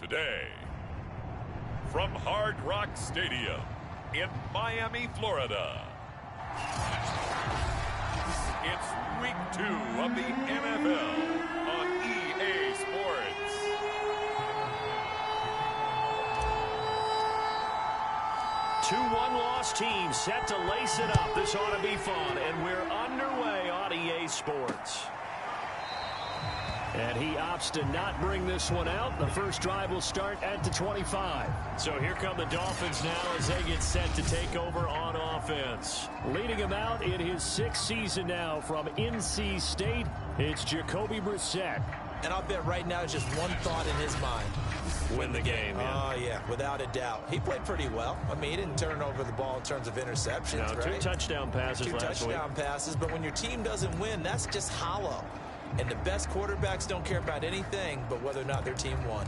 Today, from Hard Rock Stadium in Miami, Florida, it's Week 2 of the NFL on EA Sports. Two one-loss teams set to lace it up. This ought to be fun, and we're underway on EA Sports. And he opts to not bring this one out. The first drive will start at the 25. So here come the Dolphins now as they get set to take over on offense. Leading him out in his 6th season now from NC State, it's Jacoby Brissett. And I'll bet right now it's just one thought in his mind. Win the game, yeah. Oh, yeah, without a doubt. He played pretty well. I mean, he didn't turn over the ball in terms of interceptions, no, right? 2 touchdown passes last week. 2 touchdown passes, but when your team doesn't win, that's just hollow. And the best quarterbacks don't care about anything but whether or not their team won.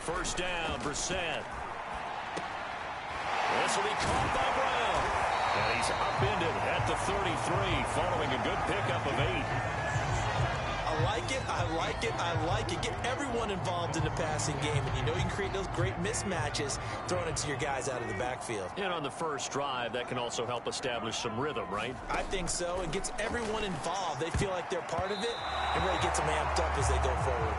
First down, Brissett. This will be caught by Brown. And he's upended at the 33 following a good pickup of 8. I like it, I like it, I like it. Get everyone involved in the passing game, and you know you can create those great mismatches throwing it to your guys out of the backfield. And on the first drive, that can also help establish some rhythm, right? I think so. It gets everyone involved. They feel like they're part of it. It really gets them amped up as they go forward.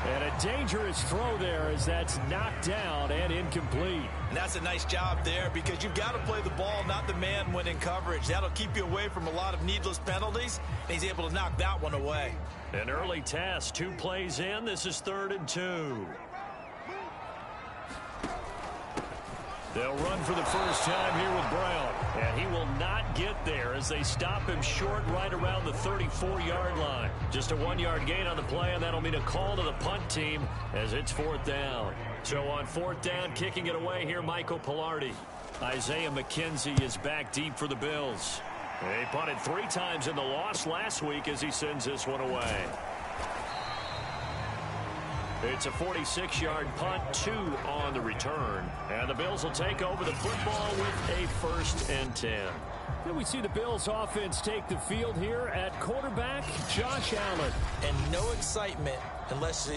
And a dangerous throw there as that's knocked down and incomplete. And that's a nice job there because you've got to play the ball, not the man when in coverage. That'll keep you away from a lot of needless penalties. And he's able to knock that one away. An early task, 2 plays in. This is 3rd and 2. They'll run for the first time here with Brown. And he will not get there as they stop him short right around the 34-yard line. Just a 1-yard gain on the play, and that'll mean a call to the punt team as it's 4th down. So on 4th down, kicking it away here, Michael Pilardi. Isaiah McKenzie is back deep for the Bills. They punted 3 times in the loss last week as he sends this one away. It's a 46-yard punt, 2 on the return. And the Bills will take over the football with a 1st and 10. Then we see the Bills offense take the field here at quarterback, Josh Allen. And no excitement unless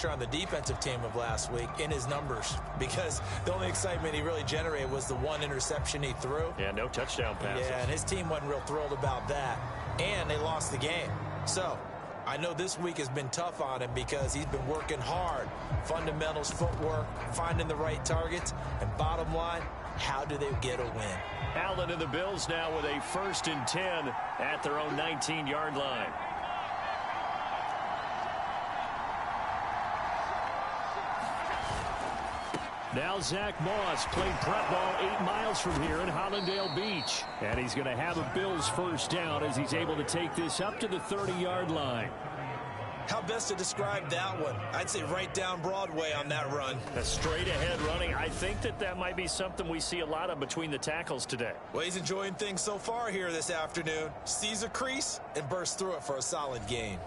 you're on the defensive team of last week in his numbers, because the only excitement he really generated was the 1 interception he threw. Yeah, no touchdown passes. Yeah, and his team wasn't real thrilled about that. And they lost the game. So I know this week has been tough on him because he's been working hard. Fundamentals, footwork, finding the right targets. And bottom line, how do they get a win? Allen and the Bills now with a 1st and 10 at their own 19-yard line. Now Zach Moss played prep ball 8 miles from here in Hollandale Beach. And he's going to have a Bills first down as he's able to take this up to the 30-yard line. How best to describe that one? I'd say right down Broadway on that run. A straight-ahead running. I think that might be something we see a lot of between the tackles today. Well, he's enjoying things so far here this afternoon. Sees a crease and bursts through it for a solid gain.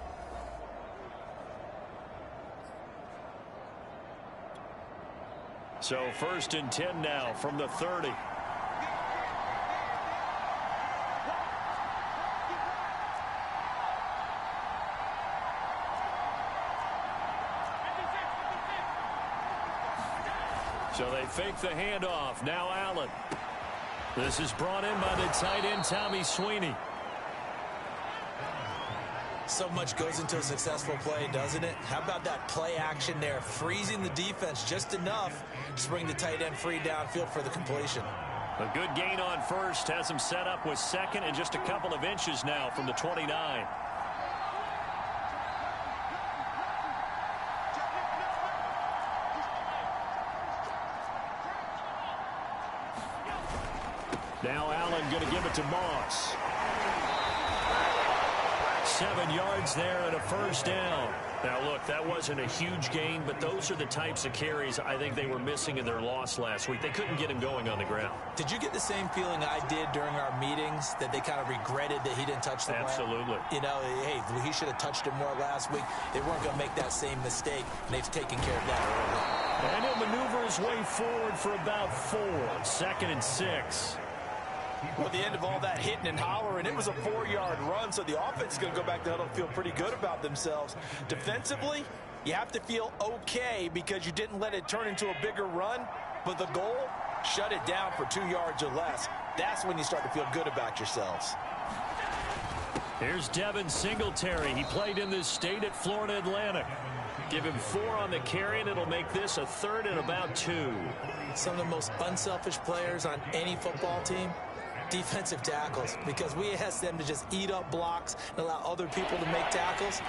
So 1st and 10 now from the 30. So they fake the handoff. Now Allen. This is brought in by the tight end, Tommy Sweeney. So much goes into a successful play, doesn't it? How about that play action there, freezing the defense just enough to bring the tight end free downfield for the completion. A good gain on 1st has him set up with 2nd and just a couple of inches now from the 29. Now Allen going to give it to Moss. 7 yards there and a first down. Now, look, that wasn't a huge gain, but those are the types of carries I think they were missing in their loss last week. They couldn't get him going on the ground. Did you get the same feeling I did during our meetings, that they kind of regretted that he didn't touch the ball? Absolutely. You know, hey, he should have touched it more last week. They weren't going to make that same mistake, and they've taken care of that early. And he'll maneuver his way forward for about 4. 2nd and 6. Well, at the end of all that hitting and hollering, it was a 4-yard run, so the offense is going to go back to huddle and feel pretty good about themselves. Defensively, you have to feel okay because you didn't let it turn into a bigger run, but the goal, shut it down for 2 yards or less. That's when you start to feel good about yourselves. Here's Devin Singletary. He played in this state at Florida Atlantic. Give him 4 on the carry, and it'll make this a 3rd and about 2. Some of the most unselfish players on any football team, defensive tackles, because we ask them to just eat up blocks and allow other people to make tackles.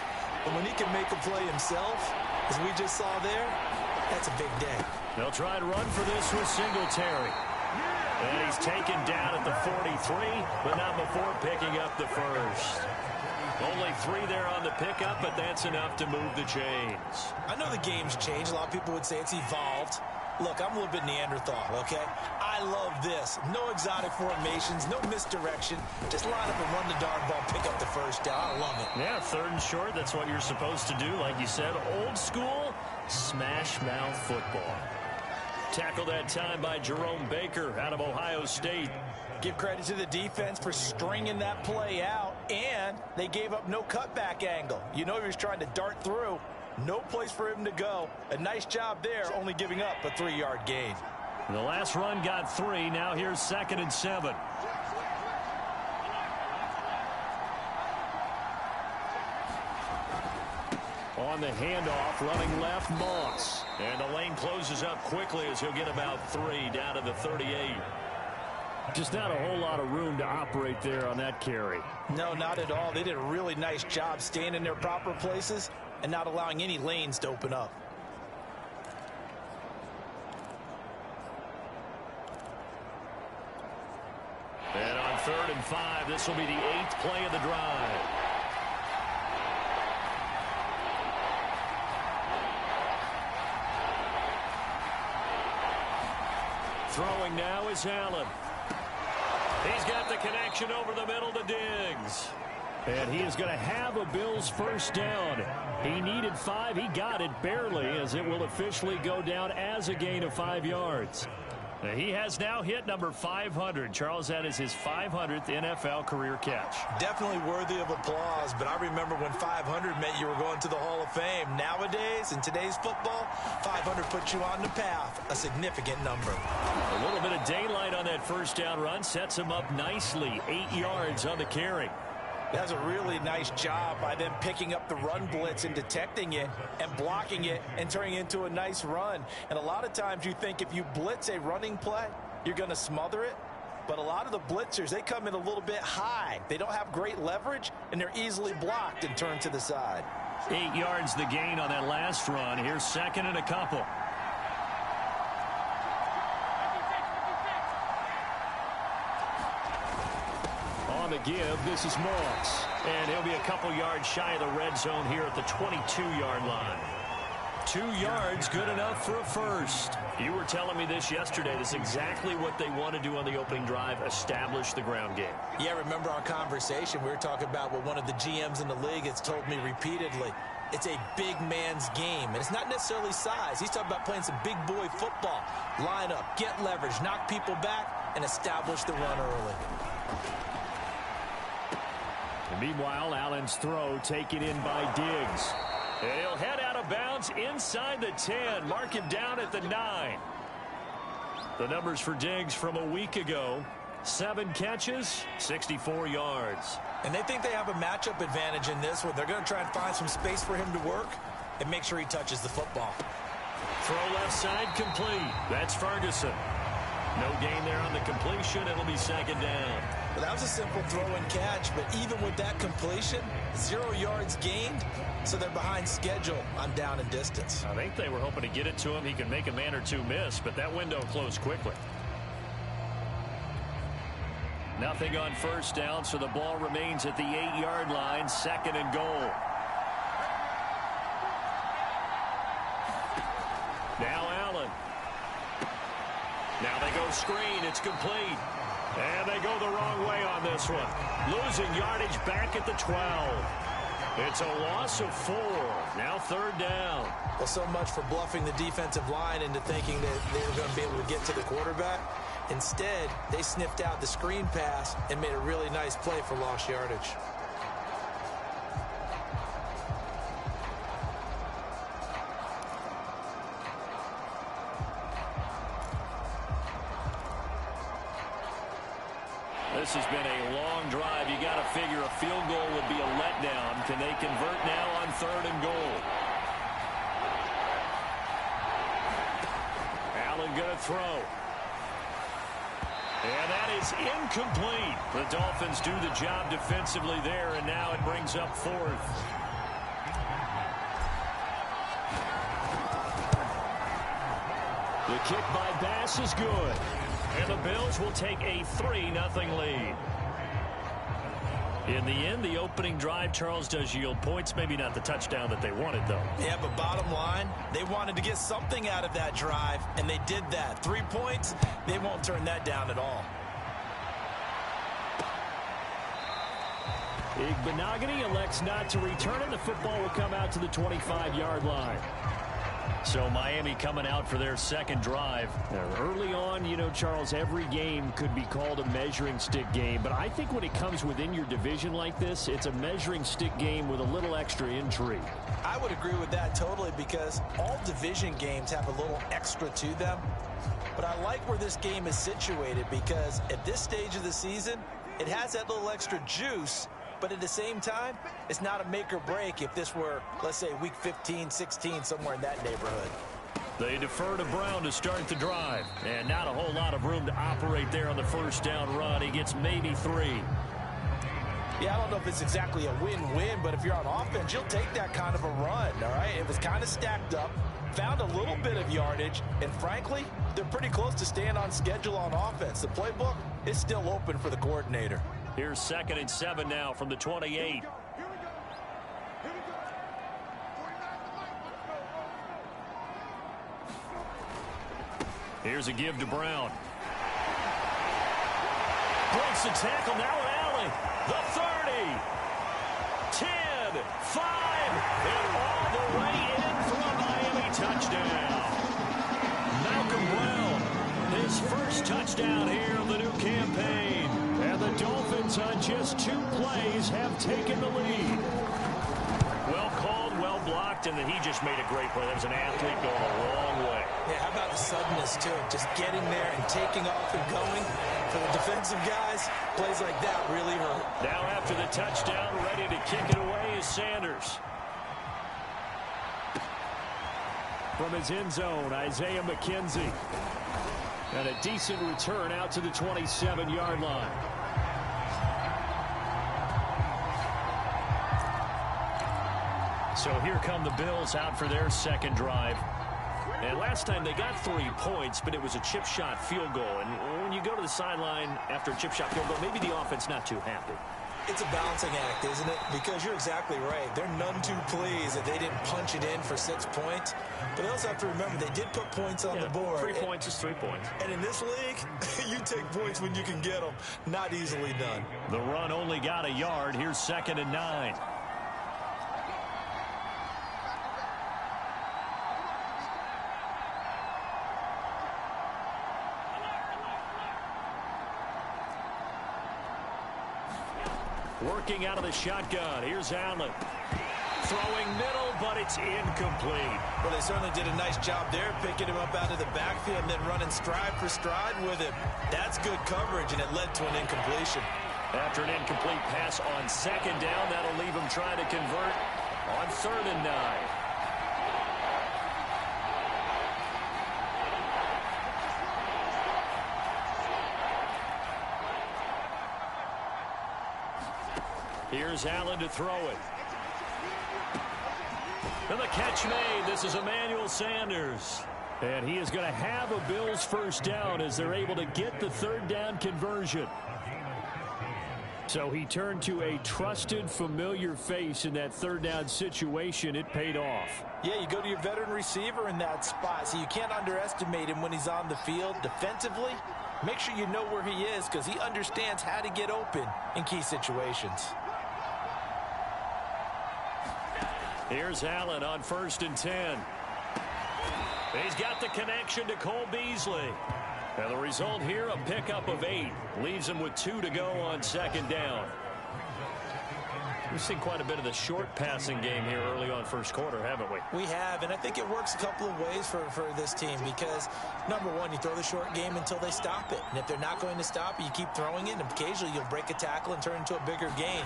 And when he can make a play himself, as we just saw there, that's a big day. They'll try to run for this with Singletary. And he's taken down at the 43, but not before picking up the first. Only 3 there on the pickup, but that's enough to move the chains. I know the game's changed. A lot of people would say it's evolved. Look, I'm a little bit Neanderthal, okay? I love this. No exotic formations, no misdirection. Just line up and run the darn ball, pick up the first down. I love it. Yeah, 3rd and short, that's what you're supposed to do. Like you said, old school, smash mouth football. Tackled that time by Jerome Baker out of Ohio State. Give credit to the defense for stringing that play out, and they gave up no cutback angle. You know he was trying to dart through. No place for him to go. A nice job there, only giving up a 3-yard gain. The last run got 3. Now here's 2nd and 7. On the handoff, running left, Moss. And the lane closes up quickly as he'll get about 3 down to the 38. Just not a whole lot of room to operate there on that carry. No, not at all. They did a really nice job staying in their proper places and not allowing any lanes to open up. And on 3rd and 5, this will be the 8th play of the drive. Throwing now is Allen. He's got the connection over the middle to Diggs. And he is going to have a Bills first down. He needed 5. He got it barely, as it will officially go down as a gain of 5 yards. He has now hit number 500. Charles, that is his 500th NFL career catch. Definitely worthy of applause, but I remember when 500 meant you were going to the Hall of Fame. Nowadays, in today's football, 500 puts you on the path, a significant number. A little bit of daylight on that first down run sets him up nicely. 8 yards on the carry. That's a really nice job by them picking up the run blitz and detecting it and blocking it and turning it into a nice run. And a lot of times you think if you blitz a running play, you're going to smother it. But a lot of the blitzers, they come in a little bit high. They don't have great leverage, and they're easily blocked and turned to the side. 8 yards the gain on that last run. Here's 2nd and a couple. On the give, this is Moss. And he'll be a couple yards shy of the red zone here at the 22-yard line. 2 yards, good enough for a first. You were telling me this yesterday. This is exactly what they want to do on the opening drive, establish the ground game. Yeah, remember our conversation? We were talking about what one of the GMs in the league has told me repeatedly. It's a big man's game, and it's not necessarily size. He's talking about playing some big boy football. Line up, get leverage, knock people back, and establish the run early. And meanwhile, Allen's throw taken in by Diggs. And he'll head out of bounds inside the 10. Mark him down at the 9. The numbers for Diggs from a week ago. 7 catches, 64 yards. And they think they have a matchup advantage in this one. They're going to try and find some space for him to work and make sure he touches the football. Throw left side complete. That's Ferguson. No gain there on the completion. It'll be 2nd down. Well, that was a simple throw and catch, but even with that completion, 0 yards gained, so they're behind schedule on down and distance. I think they were hoping to get it to him. He could make a man or two miss, but that window closed quickly. Nothing on first down, so the ball remains at the 8-yard line, 2nd and goal. Now Allen. Now they go screen. It's complete. And they go the wrong way on this one. Losing yardage back at the 12. It's a loss of 4. Now 3rd down. Well, so much for bluffing the defensive line into thinking that they were going to be able to get to the quarterback. Instead, they sniffed out the screen pass and made a really nice play for lost yardage. This has been a long drive. You got to figure a field goal would be a letdown. Can they convert now on 3rd and goal? Allen going to throw. And that is incomplete. The Dolphins do the job defensively there, and now it brings up 4th. The kick by Bass is good. And the Bills will take a 3-0 lead. In the end, the opening drive, Charles, does yield points. Maybe not the touchdown that they wanted, though. Yeah, but bottom line, they wanted to get something out of that drive, and they did that. 3 points, they won't turn that down at all. Igbenogany elects not to return it. The football will come out to the 25-yard line. So Miami coming out for their 2nd drive. Early on, you know, Charles, every game could be called a measuring stick game. But I think when it comes within your division like this, it's a measuring stick game with a little extra intrigue. I would agree with that totally, because all division games have a little extra to them. But I like where this game is situated, because at this stage of the season, it has that little extra juice. But at the same time, it's not a make or break if this were, let's say, week 15, 16, somewhere in that neighborhood. They defer to Brown to start the drive. And not a whole lot of room to operate there on the 1st down run. He gets maybe 3. Yeah, I don't know if it's exactly a win-win, but if you're on offense, you'll take that kind of a run, all right? It was kind of stacked up, found a little bit of yardage, and frankly, they're pretty close to staying on schedule on offense. The playbook is still open for the coordinator. Here's 2nd and 7 now from the 28. Here's a give to Brown. Breaks the tackle now with Allen. The 30. 10. 5. And all the way in for a Miami touchdown. Malcolm Brown, his first touchdown here of the new campaign. And the Dolphins on just 2 plays have taken the lead. Well called, well blocked, and then he just made a great play. That was an athlete going a long way. Yeah, how about the suddenness, too? Just getting there and taking off and going. For the defensive guys, plays like that really hurt. Now after the touchdown, ready to kick it away is Sanders. From his end zone, Isaiah McKenzie. And a decent return out to the 27-yard line. So here come the Bills out for their 2nd drive. And last time they got 3 points, but it was a chip shot field goal. And when you go to the sideline after a chip shot field goal, maybe the offense not too happy. It's a balancing act, isn't it? Because you're exactly right. They're none too pleased that they didn't punch it in for 6 points. But they also have to remember they did put points on the board. 3 points is 3 points. And in this league, you take points when you can get them. Not easily done. The run only got a yard. Here's 2nd and 9. Working out of the shotgun. Here's Allen. Throwing middle, but it's incomplete. Well, they certainly did a nice job there, picking him up out of the backfield and then running stride for stride with him. That's good coverage, and it led to an incompletion. After an incomplete pass on 2nd down, that'll leave him trying to convert on 3rd and 9. Here's Allen to throw it. And the catch made. This is Emmanuel Sanders. And he is going to have a Bills 1st down as they're able to get the 3rd down conversion. So he turned to a trusted, familiar face in that third down situation. It paid off. Yeah, you go to your veteran receiver in that spot, so you can't underestimate him when he's on the field defensively. Make sure you know where he is because he understands how to get open in key situations. Here's Allen on 1st and 10. He's got the connection to Cole Beasley. And the result here, a pickup of 8. Leaves him with 2 to go on 2nd down. We've seen quite a bit of the short passing game here early on first quarter, haven't we? We have, and I think it works a couple of ways for this team because, number one, you throw the short game until they stop it. And if they're not going to stop it, you keep throwing it, and occasionally you'll break a tackle and turn into a bigger gain.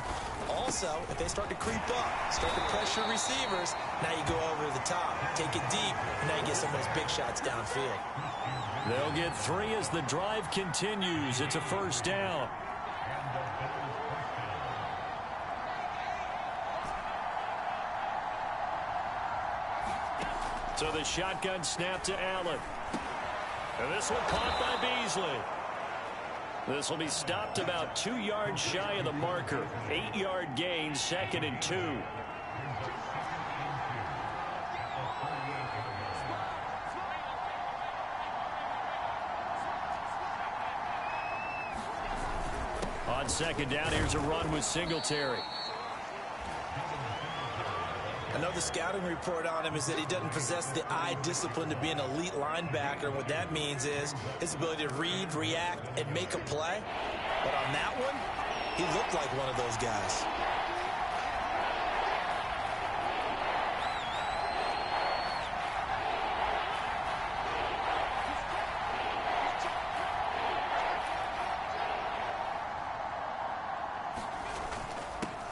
Also, if they start to creep up, start to pressure receivers, now you go over the top, take it deep, and now you get some of those big shots downfield. They'll get 3 as the drive continues. It's a 1st down. So the shotgun snap to Allen. And this one caught by Beasley. This will be stopped about 2 yards shy of the marker. 8-yard gain, 2nd and 2. On 2nd down, here's a run with Singletary. I know the scouting report on him is that he doesn't possess the eye discipline to be an elite linebacker. And what that means is his ability to read, react, and make a play. But on that one, he looked like one of those guys.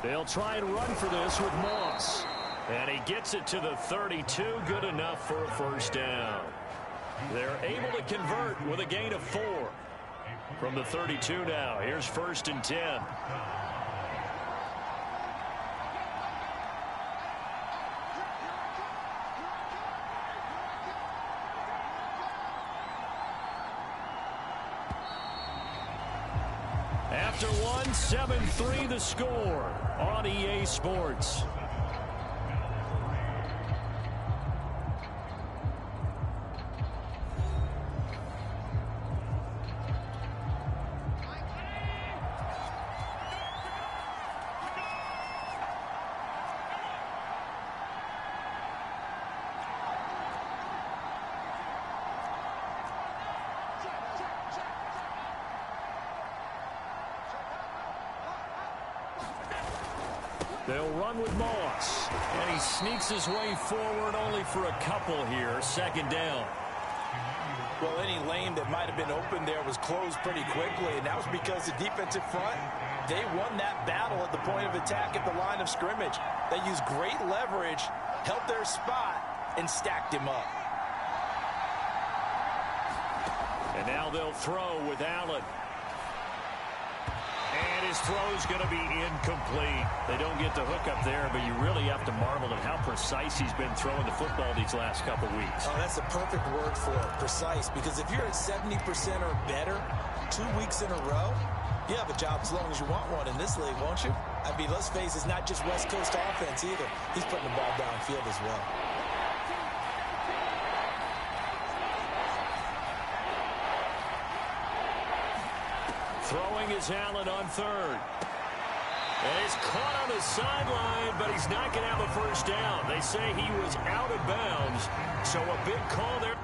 They'll try and run for this with Moss. And he gets it to the 32, good enough for a 1st down. They're able to convert with a gain of 4. From the 32 now, here's 1st and 10. After one, 7-3 the score on EA Sports. They'll run with Moss. And he sneaks his way forward only for a couple here. 2nd down. Well, any lane that might have been open there was closed pretty quickly, and that was because the defensive front, they won that battle at the point of attack at the line of scrimmage. They used great leverage, held their spot, and stacked him up. And now they'll throw with Allen. And his throw's going to be incomplete. They don't get the hook up there, but you really have to marvel at how precise he's been throwing the football these last couple weeks. Oh, that's a perfect word for it, precise, because if you're at 70% or better 2 weeks in a row, you have a job as long as you want one in this league, won't you? I mean, let's face it, it's not just West Coast offense either. He's putting the ball downfield as well. Throwing is Allen on 3rd. And he's caught on the sideline, but he's not going to have a 1st down. They say he was out of bounds, so a big call there.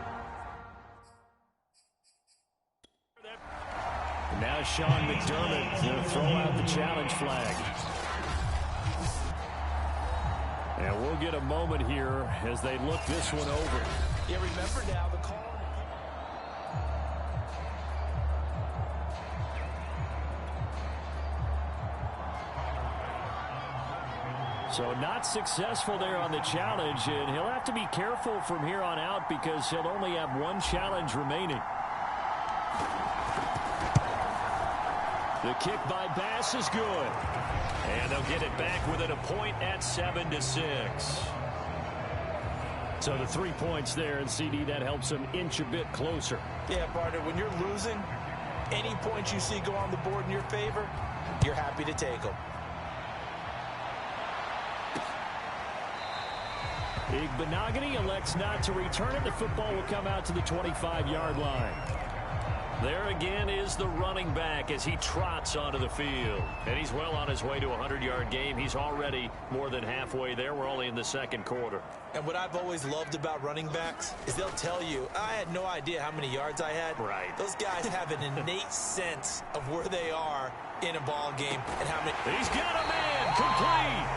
And now Sean McDermott will throw out the challenge flag. And we'll get a moment here as they look this one over. Yeah, remember now the call. So not successful there on the challenge, and he'll have to be careful from here on out because he'll only have 1 challenge remaining. The kick by Bass is good. And they'll get it back within a point at 7-6. So the 3 points there, and CD, that helps them inch a bit closer. Yeah, partner, when you're losing, Any points you see go on the board in your favor, you're happy to take them. Igbinoghene elects not to return it. The football will come out to the 25-yard line. There again is the running back as he trots onto the field. And he's well on his way to a 100-yard game. He's already more than halfway there. We're only in the second quarter. And what I've always loved about running backs is they'll tell you, I had no idea how many yards I had. Right. Those guys have an innate sense of where they are in a ball game and how many. He's got a man complete.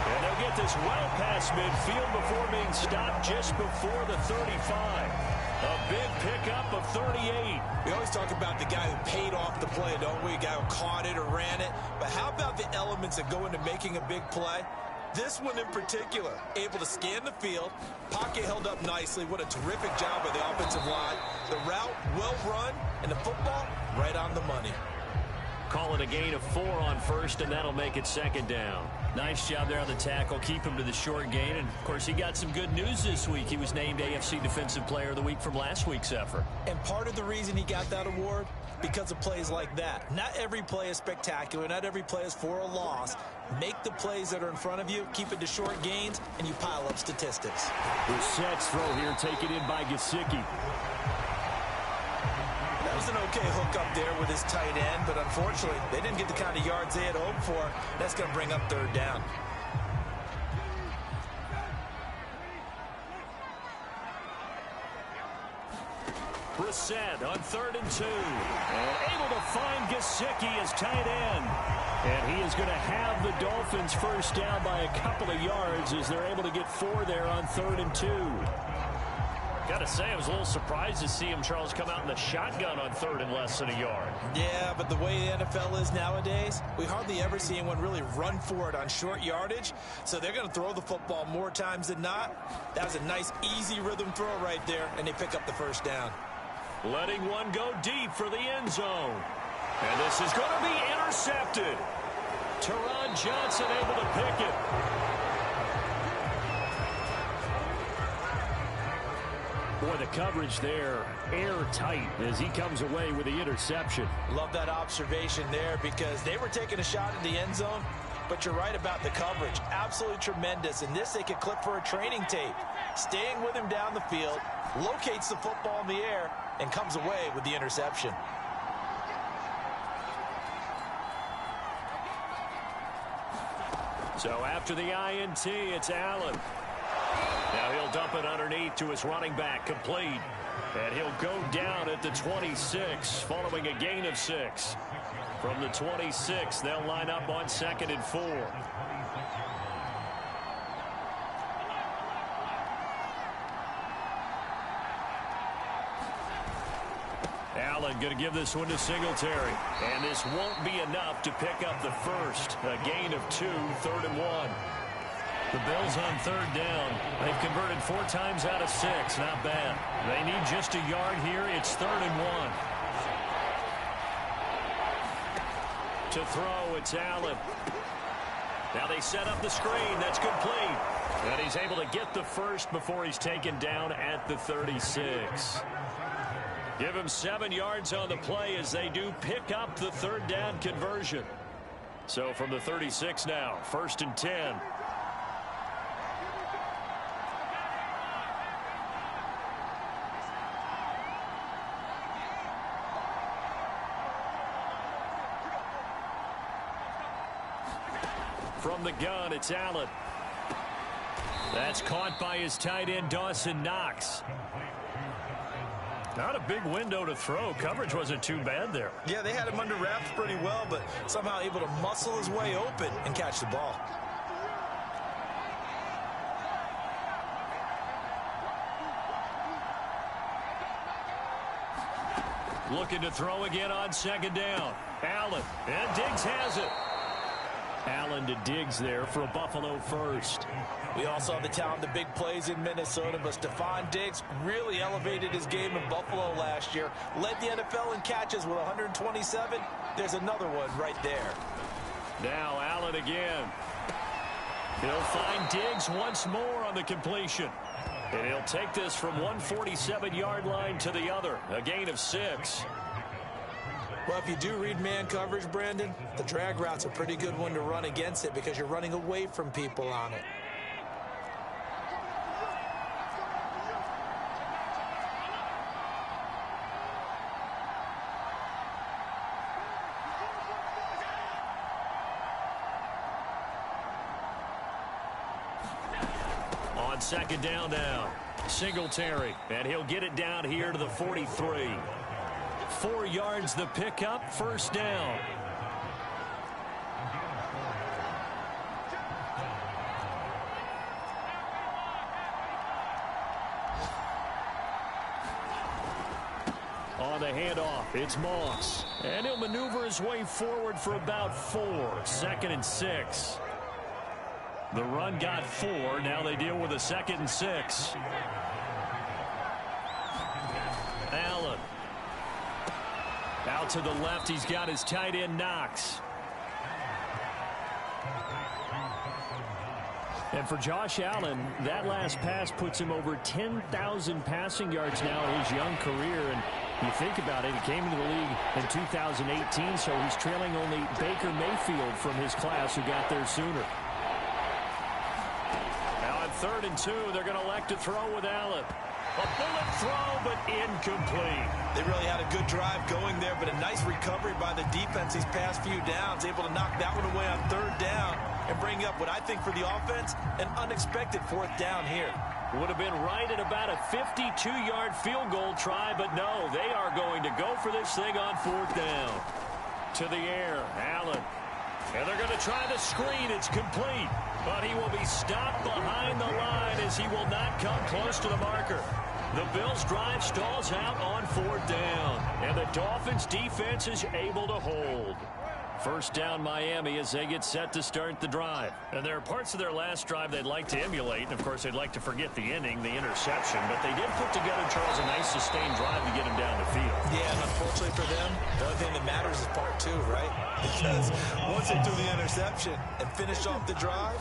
And they'll get this well past midfield before being stopped just before the 35. A big pickup of 38. We always talk about the guy who paid off the play, don't we? A guy who caught it or ran it. But how about the elements that go into making a big play? This one in particular, able to scan the field, pocket held up nicely. What a terrific job by the offensive line. The route, well run, and the football, right on the money. Calling a gain of 4 on first, and that'll make it second down. Nice job there on the tackle. Keep him to the short gain. And, of course, he got some good news this week. He was named AFC Defensive Player of the Week from last week's effort. And part of the reason he got that award, because of plays like that. Not every play is spectacular. Not every play is for a loss. Make the plays that are in front of you, keep it to short gains, and you pile up statistics. Brissett's throw here taken in by Gesicki. That was an okay hook up there with his tight end, but unfortunately, they didn't get the kind of yards they had hoped for. That's going to bring up third down. Brissett on 3rd and 2. And able to find Gesicki as tight end. And he is going to have the Dolphins first down by a couple of yards as they're able to get 4 there on 3rd and 2. Got to say, I was a little surprised to see him, Charles, come out in the shotgun on 3rd and less than a yard. Yeah, but the way the NFL is nowadays, we hardly ever see anyone really run for it on short yardage. So they're going to throw the football more times than not. That was a nice, easy rhythm throw right there, and they pick up the first down. Letting one go deep for the end zone. And this is going to be intercepted. Teron Johnson able to pick it. Boy, the coverage there, airtight as he comes away with the interception. Love that observation there because they were taking a shot at the end zone, but you're right about the coverage. Absolutely tremendous. And this they could clip for a training tape. Staying with him down the field, locates the football in the air, and comes away with the interception. So after the INT, it's Allen. Now he'll dump it underneath to his running back, complete. And he'll go down at the 26, following a gain of 6. From the 26, they'll line up on 2nd and 4. Allen going to give this one to Singletary. And this won't be enough to pick up the first. A gain of 2, 3rd and 1. The Bills on 3rd down. They've converted 4 times out of 6. Not bad. They need just a yard here. It's 3rd and 1. To throw, it's Allen. Now they set up the screen. That's complete. And he's able to get the first before he's taken down at the 36. Give him 7 yards on the play as they do pick up the 3rd down conversion. So from the 36 now, 1st and 10. From the gun, it's Allen. That's caught by his tight end, Dawson Knox. Not a big window to throw. Coverage wasn't too bad there. Yeah, they had him under wraps pretty well, but somehow able to muscle his way open and catch the ball. Looking to throw again on 2nd down. Allen, and Diggs has it. Allen to Diggs there for a Buffalo first. We all saw the talent, the big plays in Minnesota, but Stephon Diggs really elevated his game in Buffalo last year. Led the NFL in catches with 127. There's another one right there. Now Allen again. He'll find Diggs once more on the completion. And he'll take this from 147-yard line to the other. A gain of 6. Well, if you do read man coverage, Brandon, the drag route's a pretty good one to run against it because you're running away from people on it. On second down now, Singletary, and he'll get it down here to the 43. 4 yards the pickup, first down. On the handoff, it's Moss. And he'll maneuver his way forward for about 4. 2nd and 6. The run got 4. Now they deal with a 2nd and 6. Allen. Out to the left, he's got his tight end, Knox. And for Josh Allen, that last pass puts him over 10,000 passing yards now in his young career. And you think about it, he came into the league in 2018, so he's trailing only Baker Mayfield from his class who got there sooner. Now on 3rd and 2, they're going to elect to throw with Allen. A bullet throw, but incomplete. They really had a good drive going there, but a nice recovery by the defense these past few downs, able to knock that one away on 3rd down and bring up what I think for the offense, an unexpected 4th down here. Would have been right at about a 52-yard field goal try, but no, they are going to go for this thing on 4th down. To the air, Allen. And they're going to try the screen. It's complete. But he will be stopped behind the line as he will not come close to the marker. The Bills' drive stalls out on 4th down. And the Dolphins' defense is able to hold. First down Miami as they get set to start the drive. And there are parts of their last drive they'd like to emulate. And, of course, they'd like to forget the ending, the interception. But they did put together, Charles, a nice sustained drive to get him down the field. Yeah, and unfortunately for them, the only thing that matters is part 2, right? Because once they do the interception and finish off the drive,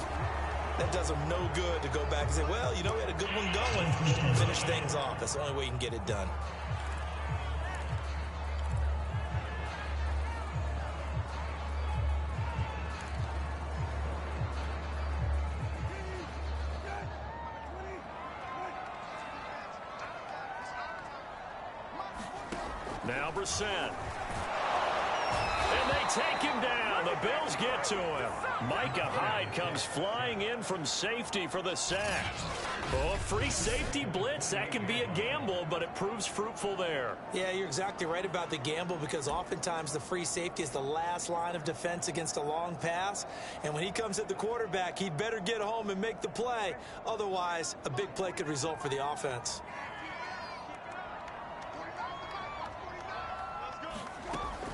that does them no good to go back and say, well, you know, we had a good one going. Finish things off. That's the only way you can get it done. Now Brissett. And they take him down. The Bills get to him. Micah Hyde comes flying in from safety for the sack. Oh, free safety blitz. That can be a gamble, but it proves fruitful there. Yeah, you're exactly right about the gamble because oftentimes the free safety is the last line of defense against a long pass. And when he comes at the quarterback, he'd better get home and make the play. Otherwise, a big play could result for the offense.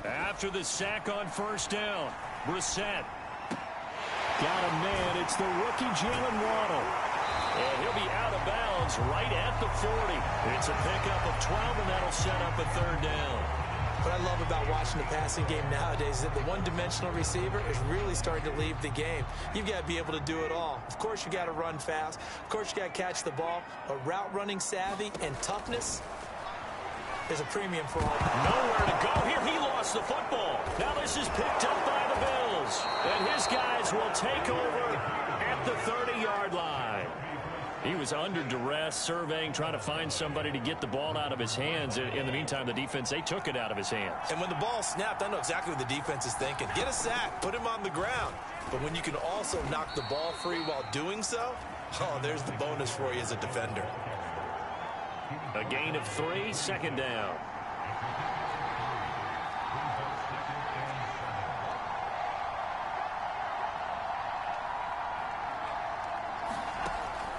After the sack on 1st down, Brissett. Got a man. It's the rookie Jalen Waddle. And he'll be out of bounds right at the 40. It's a pickup of 12, and that'll set up a 3rd down. What I love about watching the passing game nowadays is that the one-dimensional receiver is really starting to leave the game. You've got to be able to do it all. Of course, you got to run fast. Of course, you got to catch the ball. But route running savvy and toughness, there's a premium for all that. Nowhere to go here. He lost the football. Now this is picked up by the Bills. And his guys will take over at the 30-yard line. He was under duress, surveying, trying to find somebody to get the ball out of his hands. In the meantime, the defense, they took it out of his hands. And when the ball snapped, I know exactly what the defense is thinking. Get a sack, put him on the ground. But when you can also knock the ball free while doing so, oh, there's the bonus for you as a defender. A gain of 3, 2nd down.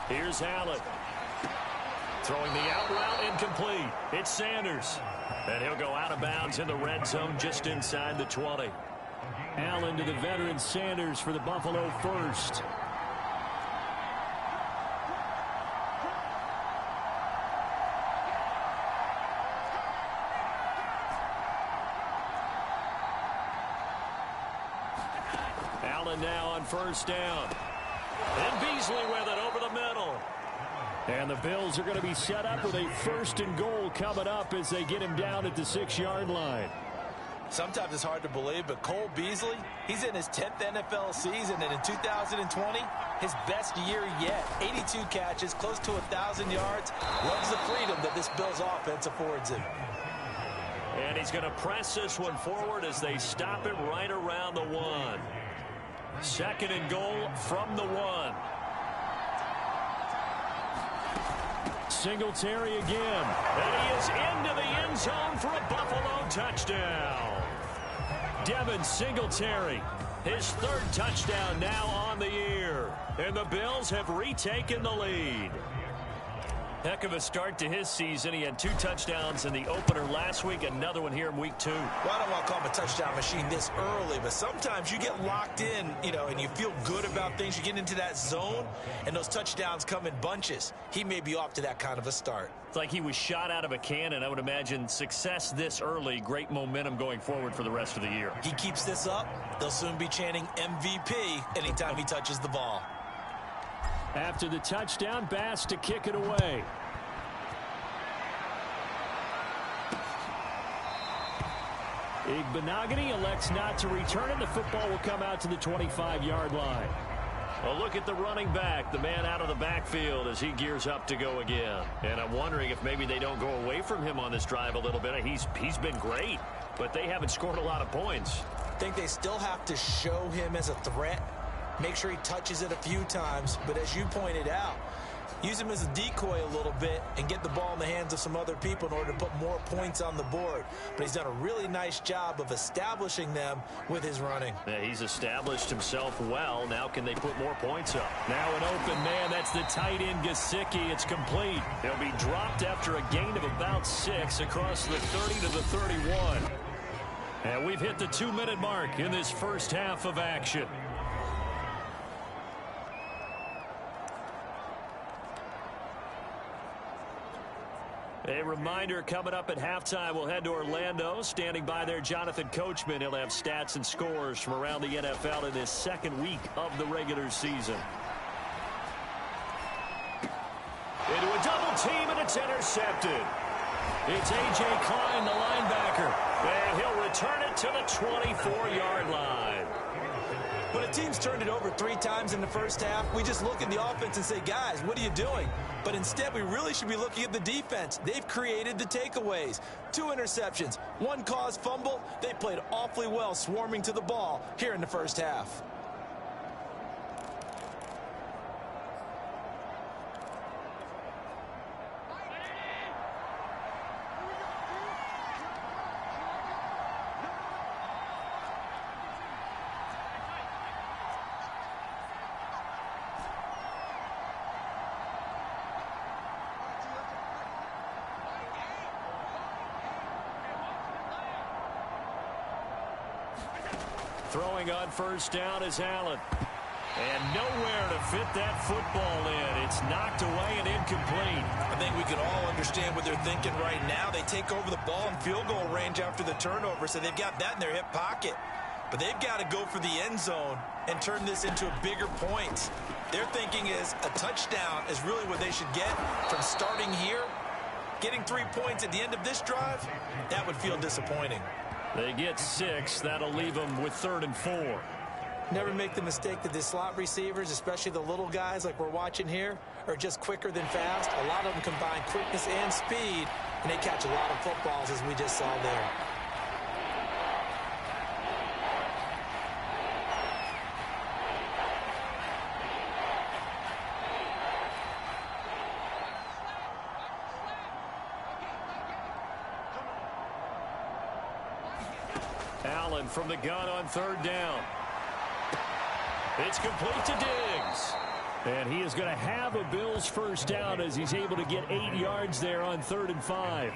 Here's Allen. Throwing the out route, incomplete. It's Sanders. And he'll go out of bounds in the red zone just inside the 20. Allen to the veteran Sanders for the Buffalo first. Allen now on 1st down. And Beasley with it over the middle. And the Bills are going to be set up with a 1st and goal coming up as they get him down at the 6-yard line. Sometimes it's hard to believe, but Cole Beasley, he's in his 10th NFL season, and in 2020, his best year yet. 82 catches, close to 1,000 yards. Loves the freedom that this Bills offense affords him. And he's going to press this one forward as they stop it right around the 1. Second and goal from the 1. Singletary again. And he is into the end zone for a Buffalo touchdown. Devin Singletary, his 3rd touchdown now on the year. And the Bills have retaken the lead. Heck of a start to his season. He had 2 touchdowns in the opener last week, another one here in week 2. Well, I don't want to call him a touchdown machine this early, but sometimes you get locked in, and you feel good about things. You get into that zone, and those touchdowns come in bunches. He may be off to that kind of a start. It's like he was shot out of a cannon. I would imagine success this early, great momentum going forward for the rest of the year. He keeps this up, they'll soon be chanting MVP anytime he touches the ball. After the touchdown, Bass to kick it away. Igbenogany elects not to return it. The football will come out to the 25-yard line. Well, look at the running back, the man out of the backfield as he gears up to go again. And I'm wondering if maybe they don't go away from him on this drive a little bit. He's been great, but they haven't scored a lot of points. I think they still have to show him as a threat. Make sure he touches it a few times. But as you pointed out, use him as a decoy a little bit and get the ball in the hands of some other people in order to put more points on the board. But he's done a really nice job of establishing them with his running. Yeah, he's established himself well. Now can they put more points up? Now an open man. That's the tight end, Gesicki. It's complete. He'll be dropped after a gain of about 6 across the 30 to the 31. And we've hit the 2-minute mark in this first half of action. A reminder, coming up at halftime, we'll head to Orlando. Standing by there, Jonathan Coachman. He'll have stats and scores from around the NFL in this second week of the regular season. Into a double team, and it's intercepted. It's A.J. Klein, the linebacker. And he'll return it to the 24-yard line. When a team's turned it over 3 times in the first half, we just look at the offense and say, guys, what are you doing? But instead, we really should be looking at the defense. They've created the takeaways. 2 interceptions, 1 caused fumble. They played awfully well swarming to the ball here in the first half. Throwing on first down is Allen. And nowhere to fit that football in. It's knocked away and incomplete. I think we can all understand what they're thinking right now. They take over the ball in field goal range after the turnover, so they've got that in their hip pocket. But they've got to go for the end zone and turn this into a bigger point. Their thinking is a touchdown is really what they should get from starting here. Getting 3 points at the end of this drive, that would feel disappointing. They get 6. That'll leave them with 3rd and 4. Never make the mistake that the slot receivers, especially the little guys like we're watching here, are just quicker than fast. A lot of them combine quickness and speed, and they catch a lot of footballs, as we just saw there. Allen from the gun on 3rd down. It's complete to Diggs. And he is going to have a Bills first down as he's able to get 8 yards there on 3rd and 5.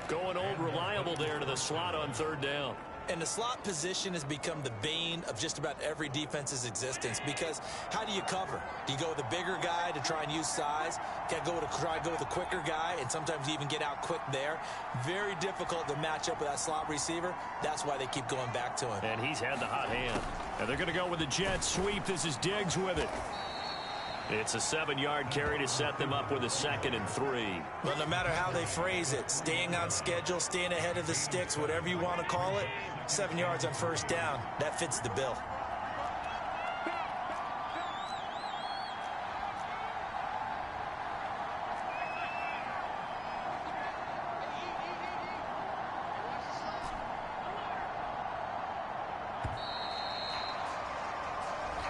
Going old reliable there to the slot on 3rd down. And the slot position has become the bane of just about every defense's existence, because how do you cover? Do you go with a bigger guy to try and use size? You got to try and go with a quicker guy, and sometimes you even get out quick there. Very difficult to match up with that slot receiver. That's why they keep going back to him. And he's had the hot hand. And they're going to go with the jet sweep. This is Diggs with it. It's a 7-yard carry to set them up with a 2nd and 3. Well, no matter how they phrase it, staying on schedule, staying ahead of the sticks, whatever you want to call it, 7 yards on first down, that fits the bill.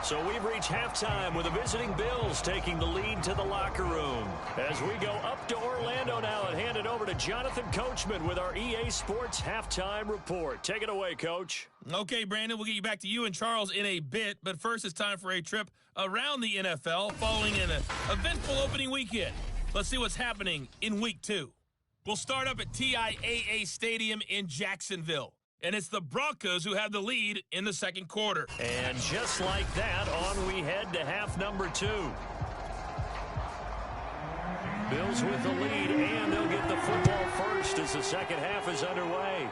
So we've reached halftime with the visiting Bills taking the lead to the locker room. As we go up to Orlando now and hand it over to Jonathan Coachman with our EA Sports Halftime Report. Take it away, Coach. Okay, Brandon, we'll get you back to you and Charles in a bit, but first it's time for a trip around the NFL following an eventful opening weekend. Let's see what's happening in Week 2. We'll start up at TIAA Stadium in Jacksonville. And it's the Broncos who have the lead in the second quarter. And just like that, on we head to half number 2. Bills with the lead, and they'll get the football first as the second half is underway.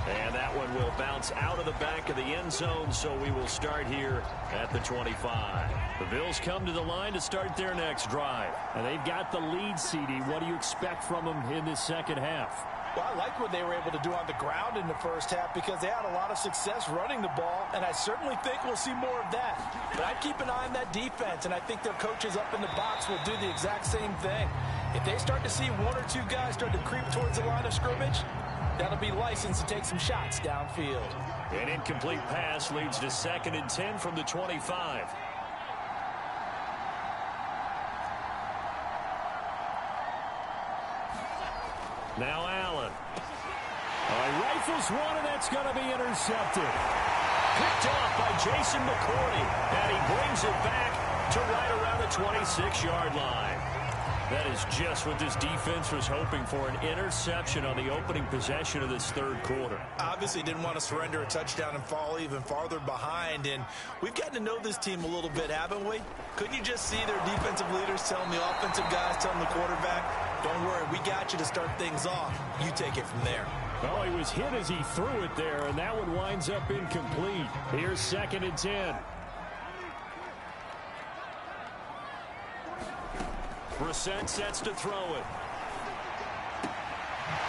And that one will bounce out of the back of the end zone, so we will start here at the 25. The Bills come to the line to start their next drive. And they've got the lead, CD. What do you expect from them in this second half? Well, I like what they were able to do on the ground in the first half because they had a lot of success running the ball, and I certainly think we'll see more of that. But I'd keep an eye on that defense, and I think their coaches up in the box will do the exact same thing. If they start to see 1 or 2 guys start to creep towards the line of scrimmage, that'll be licensed to take some shots downfield. An incomplete pass leads to 2nd and 10 from the 25. Now Allen. Rifles one, and that's going to be intercepted. Picked off by Jason McCourty, and he brings it back to right around the 26-yard line. That is just what this defense was hoping for, an interception on the opening possession of this third quarter. Obviously didn't want to surrender a touchdown and fall even farther behind, and we've gotten to know this team a little bit, haven't we? Couldn't you just see their defensive leaders telling the offensive guys, telling the quarterback, don't worry, we got you to start things off. You take it from there. Well, he was hit as he threw it there, and that one winds up incomplete. Here's 2nd and 10. Brissett sets to throw it.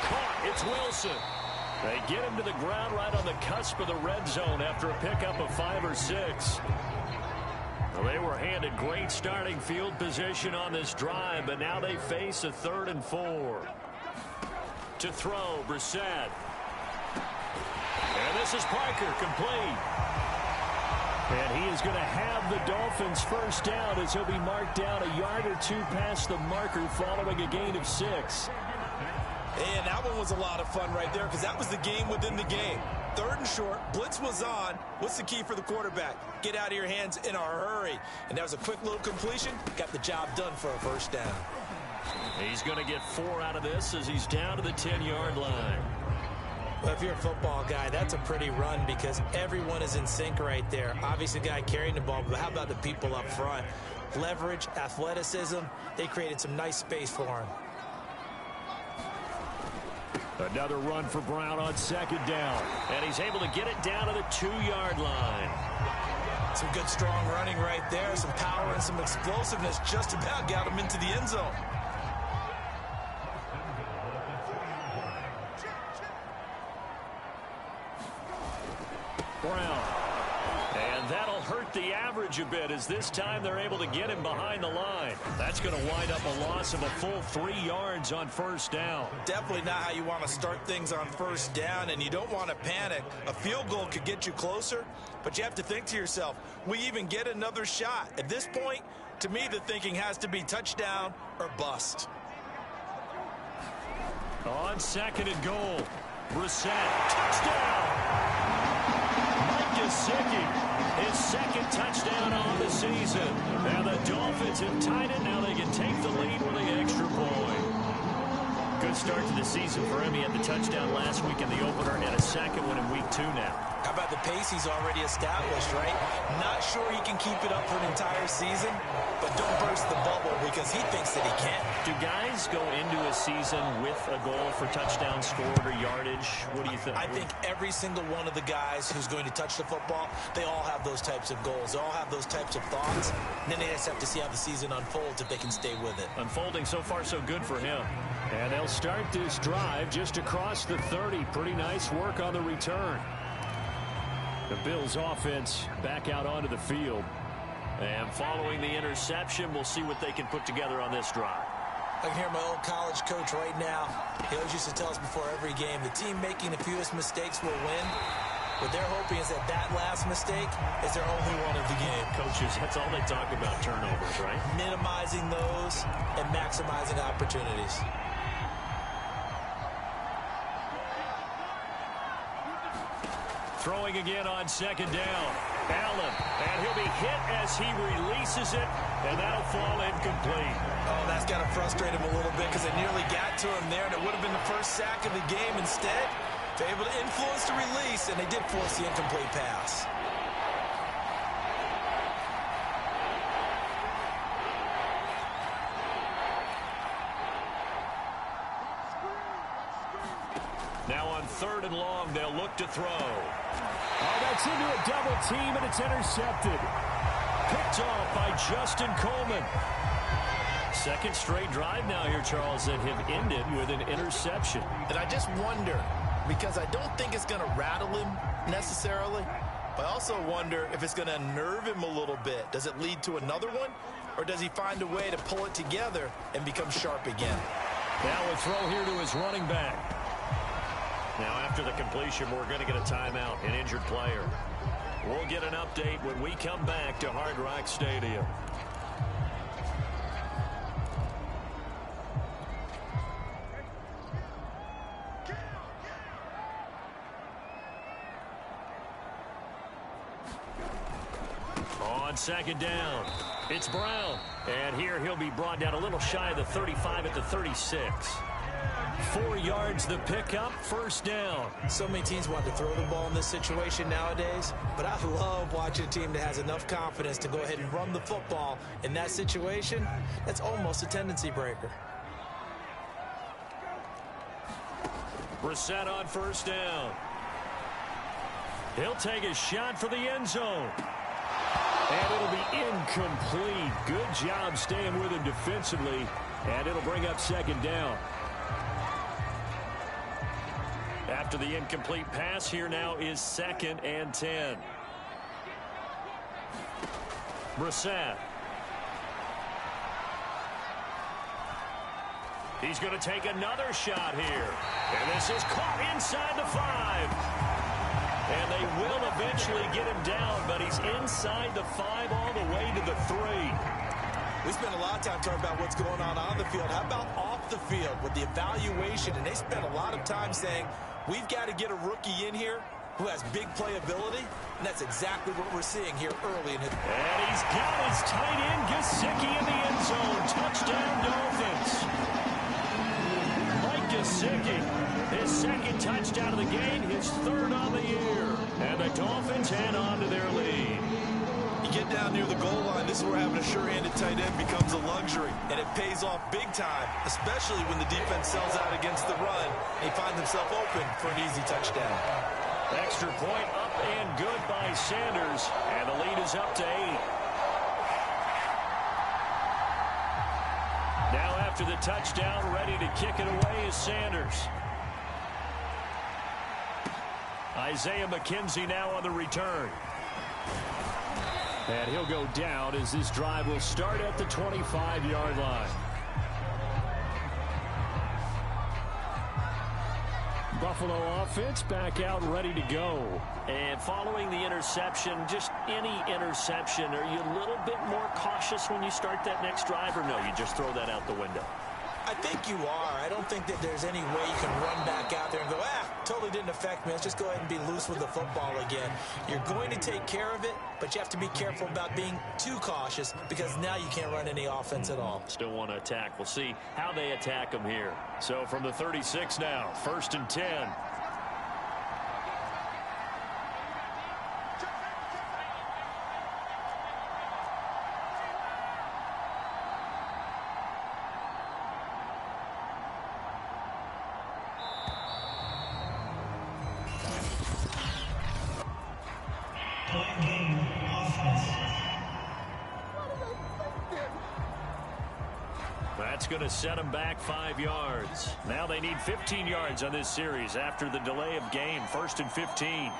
Caught. It's Wilson. They get him to the ground right on the cusp of the red zone after a pickup of 5 or 6. Well, they were handed great starting field position on this drive, but now they face a 3rd and 4. To throw, Brissett. And this is Parker, complete. And he is going to have the Dolphins first down as he'll be marked down 1 yard or 2 past the marker following a gain of 6. And that one was a lot of fun right there because that was the game within the game. 3rd and short, blitz was on. What's the key for the quarterback? Get out of your hands in a hurry. And that was a quick little completion. Got the job done for a first down. He's going to get 4 out of this as he's down to the 10-yard line. Well, if you're a football guy, that's a pretty run because everyone is in sync right there. Obviously, the guy carrying the ball, but how about the people up front? Leverage, athleticism, they created some nice space for him. Another run for Brown on 2nd down. And he's able to get it down to the 2-yard line. Some good, strong running right there. Some power and some explosiveness just about got him into the end zone. Brown. And that'll hurt the average a bit as this time they're able to get him behind the line. That's going to wind up a loss of a full 3 yards on first down. Definitely not how you want to start things on first down, and you don't want to panic. A field goal could get you closer, but you have to think to yourself, we even get another shot. At this point, to me, the thinking has to be touchdown or bust. On 2nd and goal, Brissett, touchdown! Gesicki, his 2nd touchdown on the season. And the Dolphins have tied it. Now they can take the lead with the extra point. Good start to the season for him. He had the touchdown last week in the opener and a 2nd one in week 2 now. How about the pace he's already established, right? Not sure he can keep it up for an entire season, but don't burst the bubble because he thinks that he can. Do guys go into a season with a goal for touchdowns scored or yardage? What do you think? I think every single one of the guys who's going to touch the football, they all have those types of goals. They all have those types of thoughts. And then they just have to see how the season unfolds if they can stay with it. Unfolding so far so good for him. And they'll start this drive just across the 30. Pretty nice work on the return. The Bills offense back out onto the field. And following the interception, we'll see what they can put together on this drive. I can hear my old college coach right now. He always used to tell us before every game, the team making the fewest mistakes will win. What they're hoping is that that last mistake is their only one of the game. Coaches, that's all they talk about, turnovers, right? Minimizing those and maximizing opportunities. Throwing again on second down. Allen, and he'll be hit as he releases it, and that'll fall incomplete. Oh, that's got to frustrate him a little bit because it nearly got to him there, and it would have been the first sack of the game. Instead, they're able to influence the release, and they did force the incomplete pass. Now on 3rd and long, they'll look to throw. Oh, that's into a double team, and it's intercepted. Picked off by Justin Coleman. Second straight drive now here, Charles, that have ended with an interception. And I just wonder, because I don't think it's going to rattle him necessarily, but I also wonder if it's going to unnerve him a little bit. Does it lead to another one, or does he find a way to pull it together and become sharp again? Now a throw here to his running back. Now after the completion, we're going to get a timeout, an injured player. We'll get an update when we come back to Hard Rock Stadium. On second down, it's Brown. And here he'll be brought down a little shy of the 35 at the 36. 4 yards the pickup, first down. So many teams want to throw the ball in this situation nowadays, but I love watching a team that has enough confidence to go ahead and run the football in that situation. That's almost a tendency breaker. Brissett on first down. He'll take a shot for the end zone. And it'll be incomplete. Good job staying with him defensively, and it'll bring up second down. After the incomplete pass, here now is 2nd and 10. Brissett. He's going to take another shot here. And this is caught inside the 5. And they will eventually get him down, but he's inside the 5 all the way to the 3. We spend a lot of time talking about what's going on the field. How about off the field with the evaluation? And they spend a lot of time saying, we've got to get a rookie in here who has big playability, and that's exactly what we're seeing here early in his. And he's got his tight end, Gesicki, in the end zone. Touchdown, Dolphins. Mike Gesicki, his 2nd touchdown of the game, his 3rd on the year. And the Dolphins head on to their lead. You get down near the goal line, this is where having a sure-handed tight end becomes a luxury. And it pays off big time, especially when the defense sells out against the run. And he finds himself open for an easy touchdown. Extra point up and good by Sanders. And the lead is up to 8. Now after the touchdown, ready to kick it away is Sanders. Isaiah McKenzie now on the return. And he'll go down as this drive will start at the 25-yard line. Buffalo offense back out ready to go. And following the interception, just any interception, are you a little bit more cautious when you start that next drive, or no, you just throw that out the window? I think you are. I don't think that there's any way you can run back out there and go, totally didn't affect me. Let's just go ahead and be loose with the football again. You're going to take care of it, but you have to be careful about being too cautious because now you can't run any offense at all. Still want to attack. We'll see how they attack them here. So from the 36 now, 1st and 10. That's going to set them back 5 yards. Now they need 15 yards on this series after the delay of game. 1st and 15.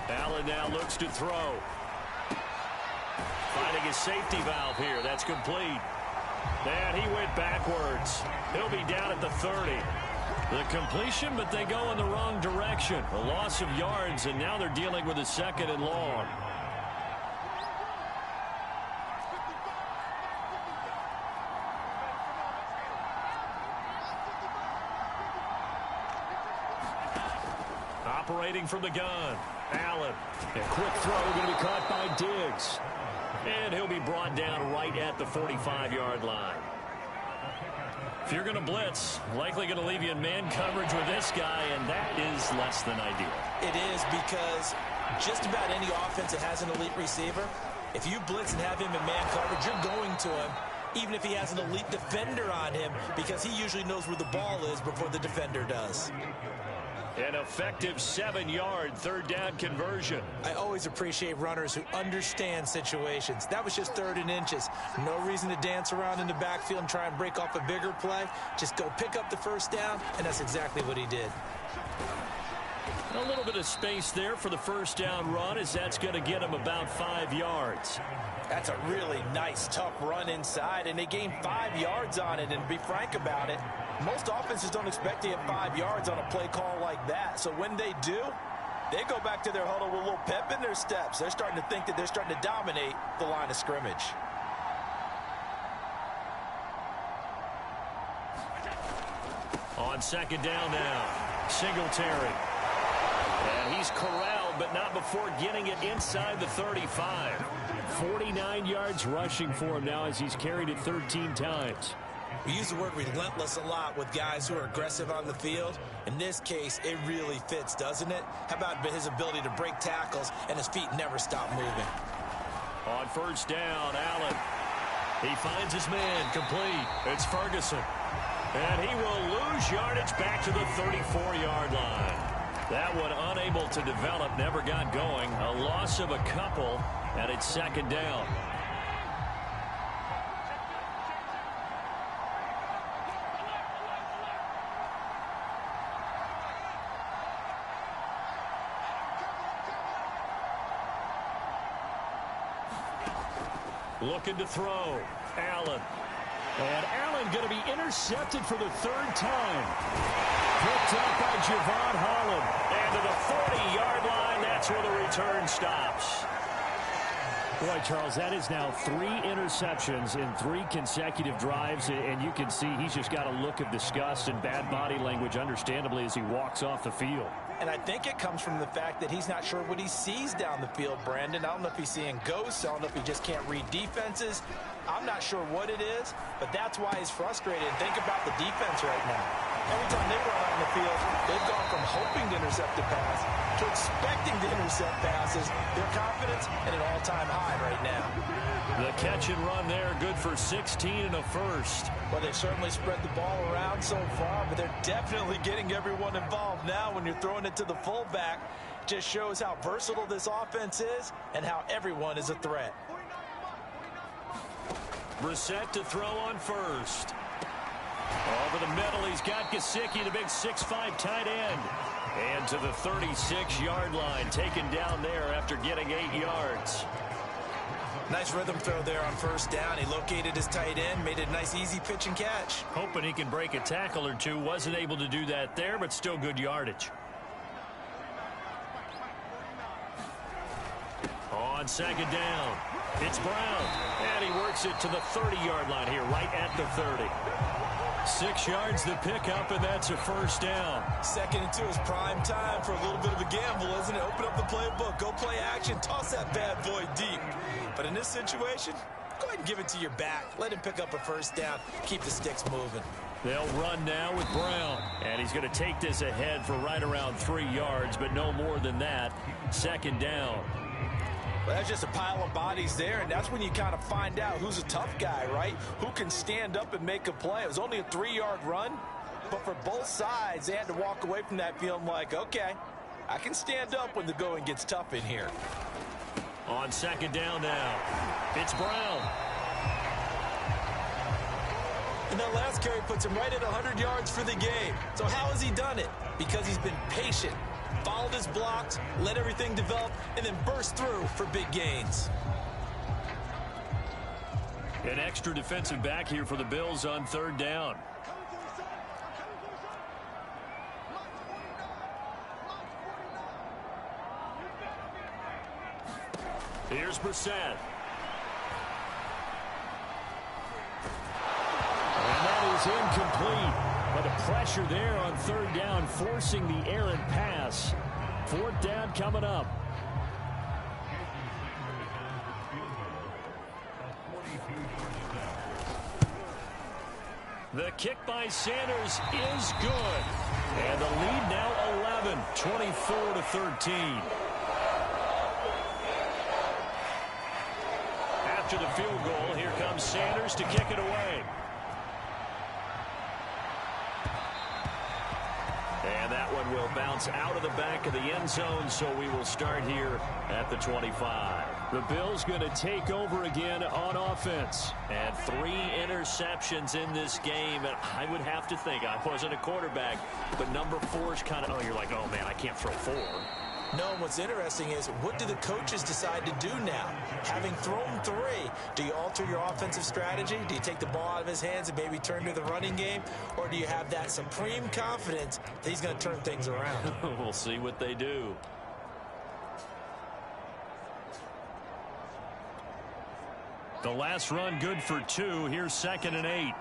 Allen now looks to throw. Finding a safety valve here. That's complete. And he went backwards. He'll be down at the 30. The completion, but they go in the wrong direction. A loss of yards, and now they're dealing with a 2nd and long. Operating from the gun. Allen. A quick throw going to be caught by Diggs. And he'll be brought down right at the 45-yard line. If you're going to blitz, likely going to leave you in man coverage with this guy, and that is less than ideal. It is, because just about any offense that has an elite receiver, if you blitz and have him in man coverage, you're going to him, even if he has an elite defender on him, because he usually knows where the ball is before the defender does. An effective 7-yard 3rd down conversion. I always appreciate runners who understand situations. That was just 3rd and inches. No reason to dance around in the backfield and try and break off a bigger play. Just go pick up the 1st down, and that's exactly what he did. A little bit of space there for the 1st down run, as that's going to get him about 5 yards. That's a really nice, tough run inside, and they gained 5 yards on it. And to be frank about it, most offenses don't expect to get 5 yards on a play call like that. So when they do, they go back to their huddle with a little pep in their steps. They're starting to think that they're starting to dominate the line of scrimmage. On 2nd down now, Singletary. And he's corralled, but not before getting it inside the 35. 49 yards rushing for him now as he's carried it 13 times. We use the word relentless a lot with guys who are aggressive on the field. In this case, it really fits, doesn't it? How about his ability to break tackles and his feet never stop moving? On 1st down, Allen. He finds his man complete. It's Ferguson. And he will lose yardage back to the 34-yard line. That one unable to develop, never got going. A loss of a couple, and it's 2nd down. Looking to throw. Allen. And Allen going to be intercepted for the 3rd time. Picked up by Javon Holland. And to the 40-yard line, that's where the return stops. Boy, Charles, that is now 3 interceptions in 3 consecutive drives, and you can see he's just got a look of disgust and bad body language, understandably, as he walks off the field. And I think it comes from the fact that he's not sure what he sees down the field, Brandon. I don't know if he's seeing ghosts. I don't know if he just can't read defenses. I'm not sure what it is, but that's why he's frustrated. And think about the defense right now. Every time they run out on the field, they've gone from hoping to intercept a pass to expecting to intercept passes. Their confidence at an all-time high right now. The catch and run there, good for 16 and a first. Well, they've certainly spread the ball around so far, but they're definitely getting everyone involved now when you're throwing it to the fullback. Just shows how versatile this offense is and how everyone is a threat. Brissett to throw on 1st. Over the middle, he's got Gesicki, the big 6'5" tight end. And to the 36-yard line, taken down there after getting 8 yards. Nice rhythm throw there on 1st down. He located his tight end, made it a nice, easy pitch and catch. Hoping he can break a tackle or two. Wasn't able to do that there, but still good yardage. On 2nd down, it's Brown. And he works it to the 30-yard line here, right at the 30. 6 yards the pickup, and that's a 1st down. 2nd and 2 is prime time for a little bit of a gamble, isn't it? Open up the playbook, go play action, toss that bad boy deep. But in this situation, go ahead and give it to your back. Let him pick up a 1st down, keep the sticks moving. They'll run now with Brown. And he's going to take this ahead for right around 3 yards, but no more than that. 2nd down. Well, that's just a pile of bodies there, and that's when you kind of find out who's a tough guy, right? Who can stand up and make a play. It was only a 3-yard run, but for both sides, they had to walk away from that feeling like, okay, I can stand up when the going gets tough in here. On 2nd down now, it's Brown. And that last carry puts him right at 100 yards for the game. So how has he done it? Because he's been patient, followed his blocks, let everything develop, and then burst through for big gains. An extra defensive back here for the Bills on third down. Here's Brissett. And that is incomplete. But the pressure there on third down, forcing the errant pass. Fourth down coming up. The kick by Sanders is good. And the lead now 11, 24-13. After the field goal, here comes Sanders to kick it away. And that one will bounce out of the back of the end zone, so we will start here at the 25. The Bills going to take over again on offense. And 3 interceptions in this game, and I would have to think, I wasn't a quarterback, but number 4 is kind of, oh, you're like, oh, man, I can't throw 4. No, and what's interesting is, what do the coaches decide to do now? Having thrown 3, do you alter your offensive strategy? Do you take the ball out of his hands and maybe turn to the running game? Or do you have that supreme confidence that he's going to turn things around? We'll see what they do. The last run good for 2. Here's 2nd and 8.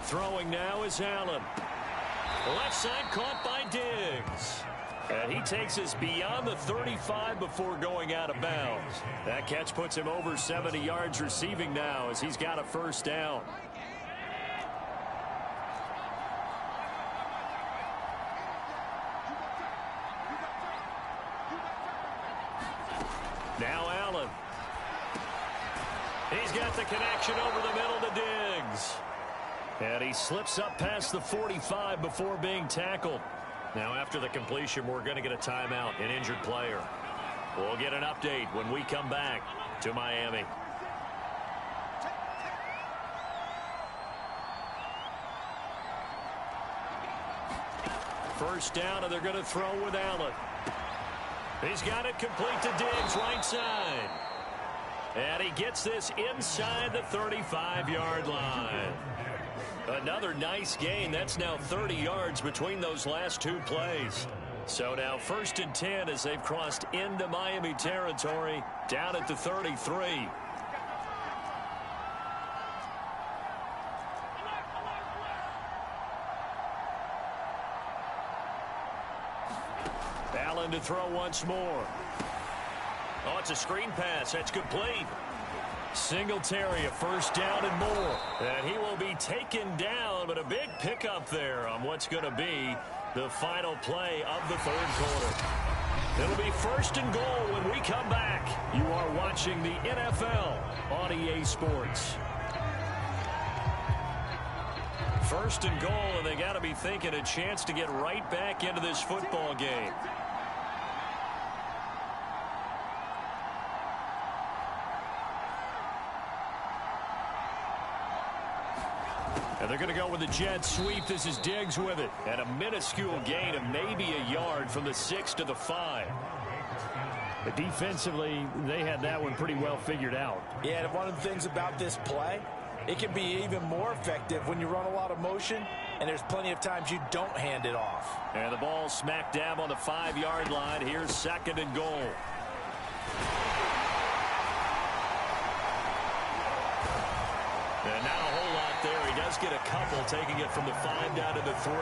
Throwing now is Allen. Left side caught by Diggs. And he takes us beyond the 35 before going out of bounds. That catch puts him over 70 yards receiving now as he's got a first down. Now Allen. He's got the connection over the middle to Diggs. And he slips up past the 45 before being tackled. Now after the completion, we're going to get a timeout, an injured player. We'll get an update when we come back to Miami. First down, and they're going to throw with Allen. He's got it complete to Diggs, right side. And he gets this inside the 35-yard line. Another nice gain. That's now 30 yards between those last 2 plays. So now 1st and 10 as they've crossed into Miami territory, down at the 33. Allen to throw once more. Oh, it's a screen pass. That's complete. Singletary, a first down and more. And he will be taken down, but a big pickup there on what's going to be the final play of the 3rd quarter. It'll be 1st and goal when we come back. You are watching the NFL on EA Sports. 1st and goal, and they got to be thinking a chance to get right back into this football game. And they're going to go with the jet sweep. This is Diggs with it. And a minuscule gain of maybe a yard from the 6 to the 5. But defensively, they had that one pretty well figured out. Yeah, and one of the things about this play, it can be even more effective when you run a lot of motion, and there's plenty of times you don't hand it off. And the ball smack dab on the 5-yard line. Here's 2nd and goal. And not a whole lot there. He does get a couple, taking it from the 5 down to the 3.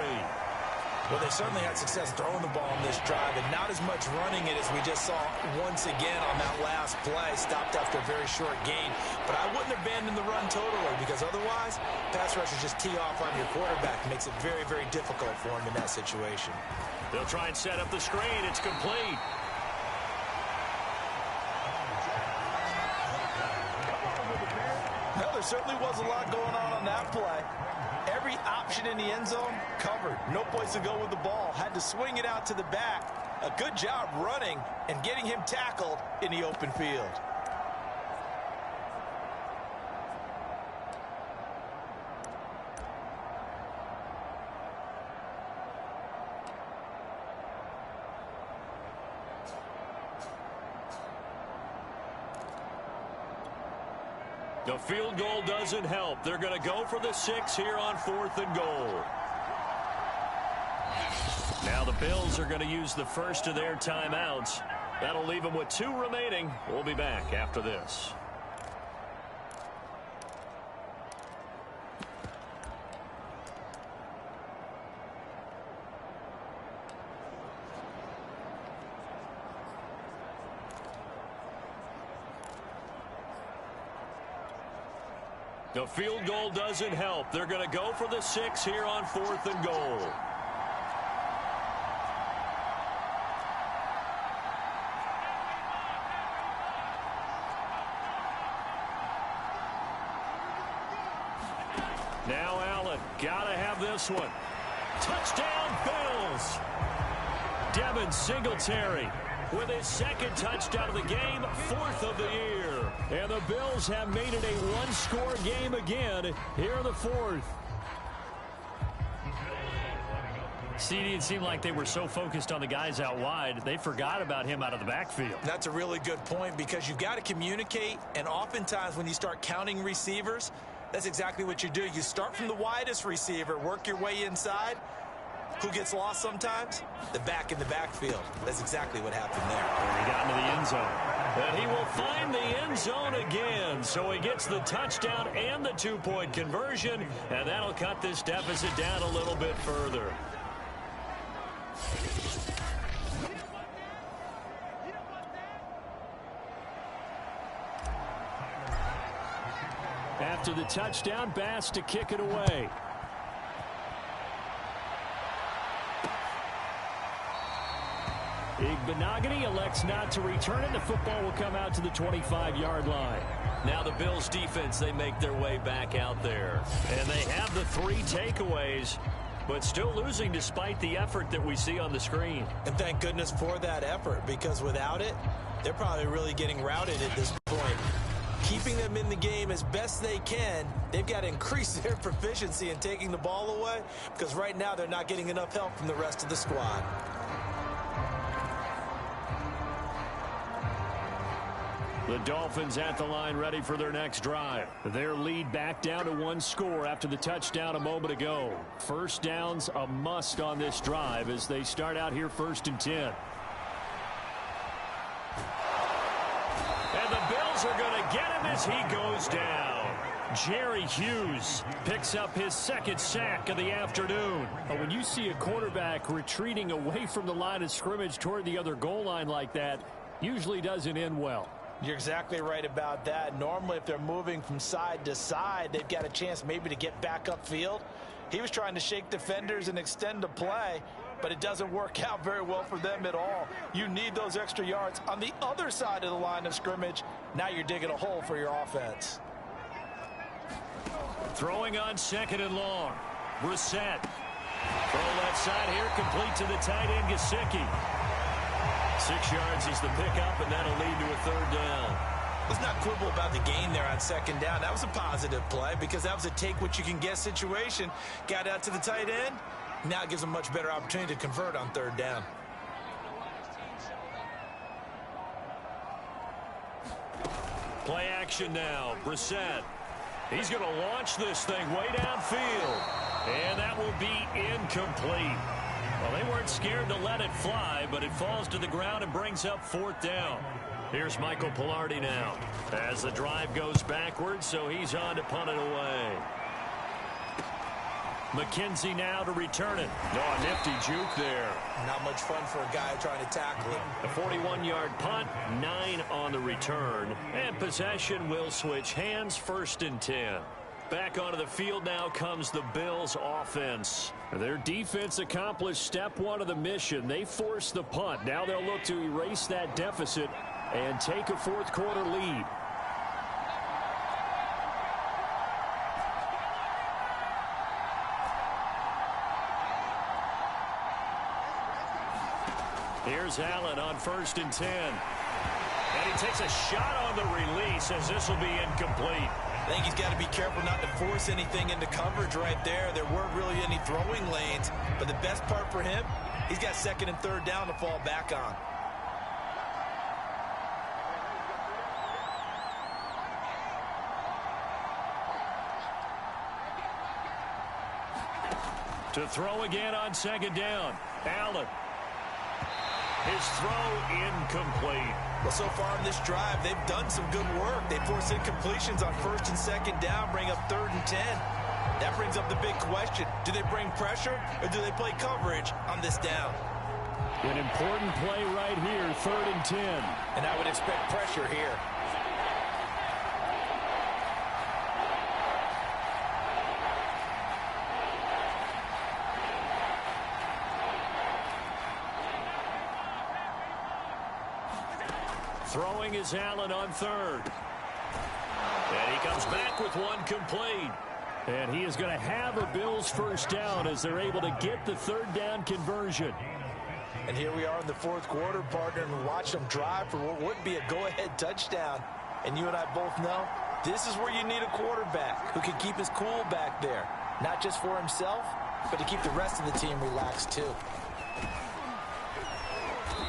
Well, they certainly had success throwing the ball on this drive, and not as much running it as we just saw once again on that last play. Stopped after a very short gain. But I wouldn't abandon the run totally, because otherwise, pass rushers just tee off on your quarterback. It makes it very, very difficult for him in that situation. They'll try and set up the screen. It's complete. No, there certainly was a lot going on that play. Every Every option in the end zone covered. No place to go with the ball. Had to swing it out to the back. A good job running and getting him tackled in the open field. The field goal doesn't help. They're going to go for the 6 here on 4th and goal. Now the Bills are going to use the first of their timeouts. That'll leave them with 2 remaining. We'll be back after this. The field goal doesn't help. They're going to go for the 6 here on 4th and goal. Now Allen, gotta have this one. Touchdown Bills. Devin Singletary with his 2nd touchdown of the game, 4th of the year. And the Bills have made it a 1-score game again here in the 4th. CD, it seemed like they were so focused on the guys out wide, they forgot about him out of the backfield. That's a really good point because you've got to communicate, and oftentimes when you start counting receivers, that's exactly what you do. You start from the widest receiver, work your way inside. Who gets lost sometimes? The back in the backfield. That's exactly what happened there. And he got into the end zone. And he will find the end zone again. So he gets the touchdown and the 2-point conversion, and that'll cut this deficit down a little bit further. After the touchdown, Bass to kick it away. Igbenogany elects not to return it. The football will come out to the 25-yard line. Now the Bills defense, they make their way back out there. And they have the 3 takeaways, but still losing despite the effort that we see on the screen. And thank goodness for that effort, because without it, they're probably really getting routed at this point. Keeping them in the game as best they can, they've got to increase their proficiency in taking the ball away, because right now they're not getting enough help from the rest of the squad. The Dolphins at the line ready for their next drive. Their lead back down to 1 score after the touchdown a moment ago. First down's a must on this drive as they start out here 1st and 10. And the Bills are going to get him as he goes down. Jerry Hughes picks up his 2nd sack of the afternoon. When you see a quarterback retreating away from the line of scrimmage toward the other goal line like that, usually doesn't end well. You're exactly right about that. Normally, if they're moving from side to side, they've got a chance maybe to get back upfield. He was trying to shake defenders and extend the play, but it doesn't work out very well for them at all. You need those extra yards on the other side of the line of scrimmage. Now you're digging a hole for your offense. Throwing on 2nd and long. Brissett. Throw left side here, complete to the tight end, Gesicki. 6 yards is the pickup, and that'll lead to a 3rd down. Let's not quibble about the gain there on 2nd down. That was a positive play because that was a take-what-you-can-get situation. Got out to the tight end. Now it gives them a much better opportunity to convert on 3rd down. Play action now. Brissett. He's going to launch this thing way downfield. And that will be incomplete. Well, they weren't scared to let it fly, but it falls to the ground and brings up 4th down. Here's Michael Palardy now as the drive goes backwards, so he's on to punt it away. McKenzie now to return it. Oh, a nifty juke there. Not much fun for a guy trying to tackle him. A 41-yard punt, 9 on the return, and possession will switch hands, 1st and 10. Back onto the field now comes the Bills offense. Their defense accomplished step 1 of the mission. They forced the punt. Now they'll look to erase that deficit and take a 4th quarter lead. Here's Allen on 1st and 10. And he takes a shot on the release as this will be incomplete. I think he's got to be careful not to force anything into coverage right there. There weren't really any throwing lanes, but the best part for him, he's got 2nd and 3rd down to fall back on. To throw again on 2nd down. Allen. His throw incomplete. Well, so far in this drive, they've done some good work. They force incompletions on 1st and 2nd down, bring up 3rd and 10. That brings up the big question. Do they bring pressure or do they play coverage on this down? An important play right here, 3rd and 10. And I would expect pressure here. Throwing is Allen on 3rd. And he comes back with one complete. And he is going to have a Bills 1st down as they're able to get the 3rd down conversion. And here we are in the 4th quarter, partner, and we watched them drive for what would be a go-ahead touchdown. And you and I both know this is where you need a quarterback who can keep his cool back there. Not just for himself, but to keep the rest of the team relaxed too.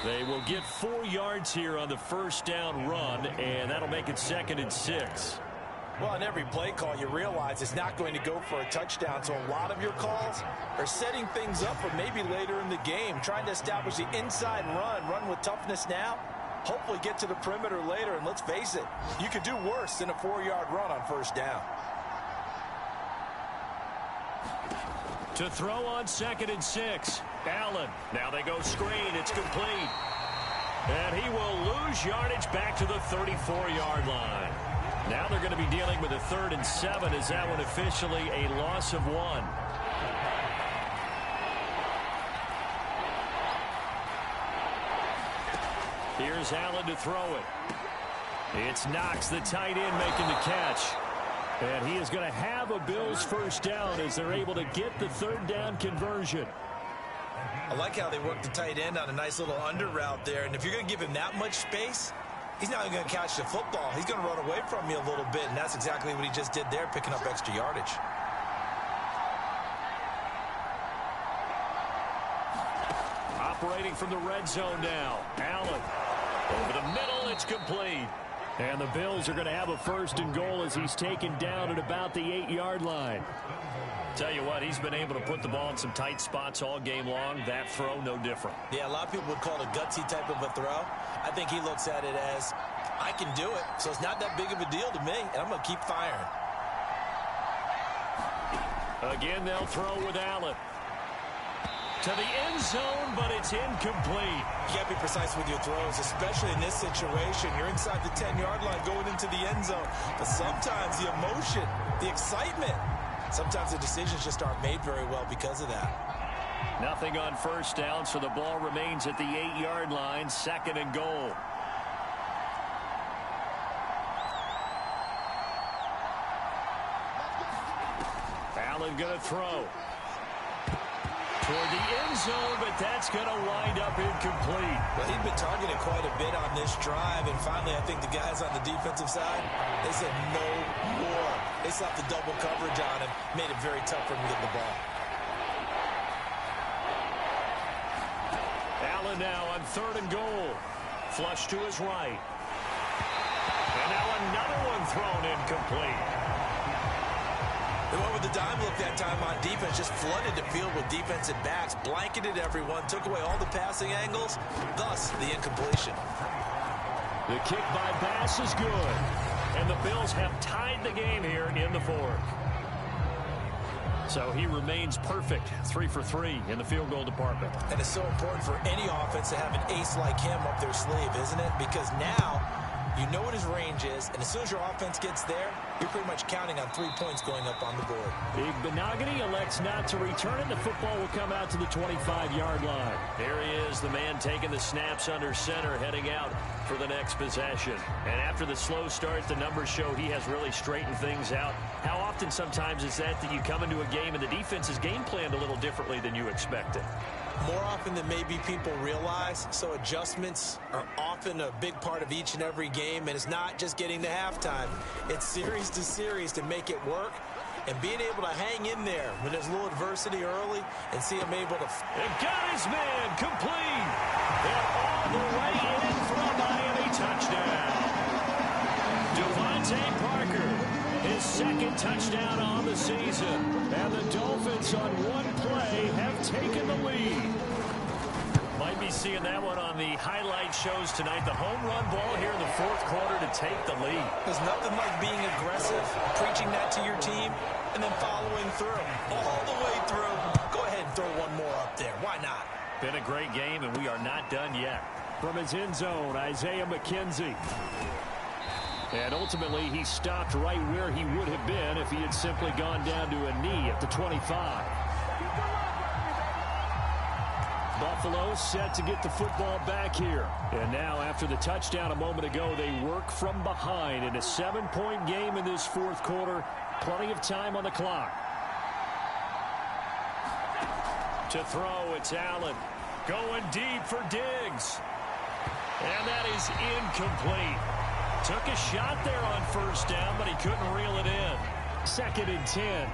They will get 4 yards here on the 1st down run, and that'll make it 2nd and 6. Well, on every play call, you realize it's not going to go for a touchdown, so a lot of your calls are setting things up for maybe later in the game, trying to establish the inside run with toughness now, hopefully get to the perimeter later, and let's face it, you could do worse than a 4-yard run on 1st down. To throw on 2nd and 6. Allen. Now they go screen. It's complete. And he will lose yardage back to the 34-yard line. Now they're going to be dealing with a 3rd and 7 as that one officially a loss of 1. Here's Allen to throw it. It's Knox, the tight end, making the catch. And he is going to have a Bills 1st down as they're able to get the 3rd down conversion. I like how they work the tight end on a nice little under route there. And if you're going to give him that much space, he's not even going to catch the football. He's going to run away from you a little bit, and that's exactly what he just did there, picking up extra yardage. Operating from the red zone now. Allen. Over the middle, it's complete. And the Bills are going to have a 1st and goal as he's taken down at about the 8-yard line. Tell you what, he's been able to put the ball in some tight spots all game long. That throw, no different. Yeah, a lot of people would call it a gutsy type of a throw. I think he looks at it as, I can do it, so it's not that big of a deal to me, and I'm going to keep firing. Again, they'll throw with Allen. To the end zone, but it's incomplete. You got to be precise with your throws, especially in this situation. You're inside the 10-yard line going into the end zone. But sometimes the emotion, the excitement, sometimes the decisions just aren't made very well because of that. Nothing on 1st down, so the ball remains at the 8-yard line, 2nd and goal. Allen going to throw. Toward the end zone, but that's going to wind up incomplete. Well, he'd been targeted quite a bit on this drive, and finally I think the guys on the defensive side, they said no more. They slapped the double coverage on him, made it very tough for him to get the ball. Allen now on 3rd and goal. Flush to his right. And now another one thrown incomplete. They went with the dime look that time on defense, just flooded the field with defensive backs, blanketed everyone, took away all the passing angles, thus the incompletion. The kick by Bass is good. And the Bills have tied the game here in the 4th. So he remains perfect, 3 for 3 in the field goal department. And it's so important for any offense to have an ace like him up their sleeve, isn't it? Because now you know what his range is, and as soon as your offense gets there, you're pretty much counting on 3 points going up on the board. Benogany elects not to return it. The football will come out to the 25-yard line. There he is, the man taking the snaps under center, heading out for the next possession. And after the slow start, the numbers show he has really straightened things out. How often sometimes is that you come into a game and the defense is game planned a little differently than you expected? More often than maybe people realize, so adjustments are often a big part of each and every game, and it's not just getting to halftime. It's series to series to make it work, and being able to hang in there when there's a little adversity early and see him able to... And got his man complete, and all the way in for a Miami touchdown. Devontae Parker, his second touchdown on the season. And the Dolphins on one play have taken the lead. Might be seeing that one on the highlight shows tonight. The home run ball here in the fourth quarter to take the lead. There's nothing like being aggressive, preaching that to your team, and then following through. All the way through. Go ahead and throw one more up there. Why not? Been a great game, and we are not done yet. From his end zone, Isaiah McKenzie. And ultimately, he stopped right where he would have been if he had simply gone down to a knee at the 25. Buffalo set to get the football back here. And now, after the touchdown a moment ago, they work from behind in a 7-point game in this fourth quarter. Plenty of time on the clock. To throw, it's Allen. Going deep for Diggs. And that is incomplete. Took a shot there on first down, but he couldn't reel it in. 2nd and 10.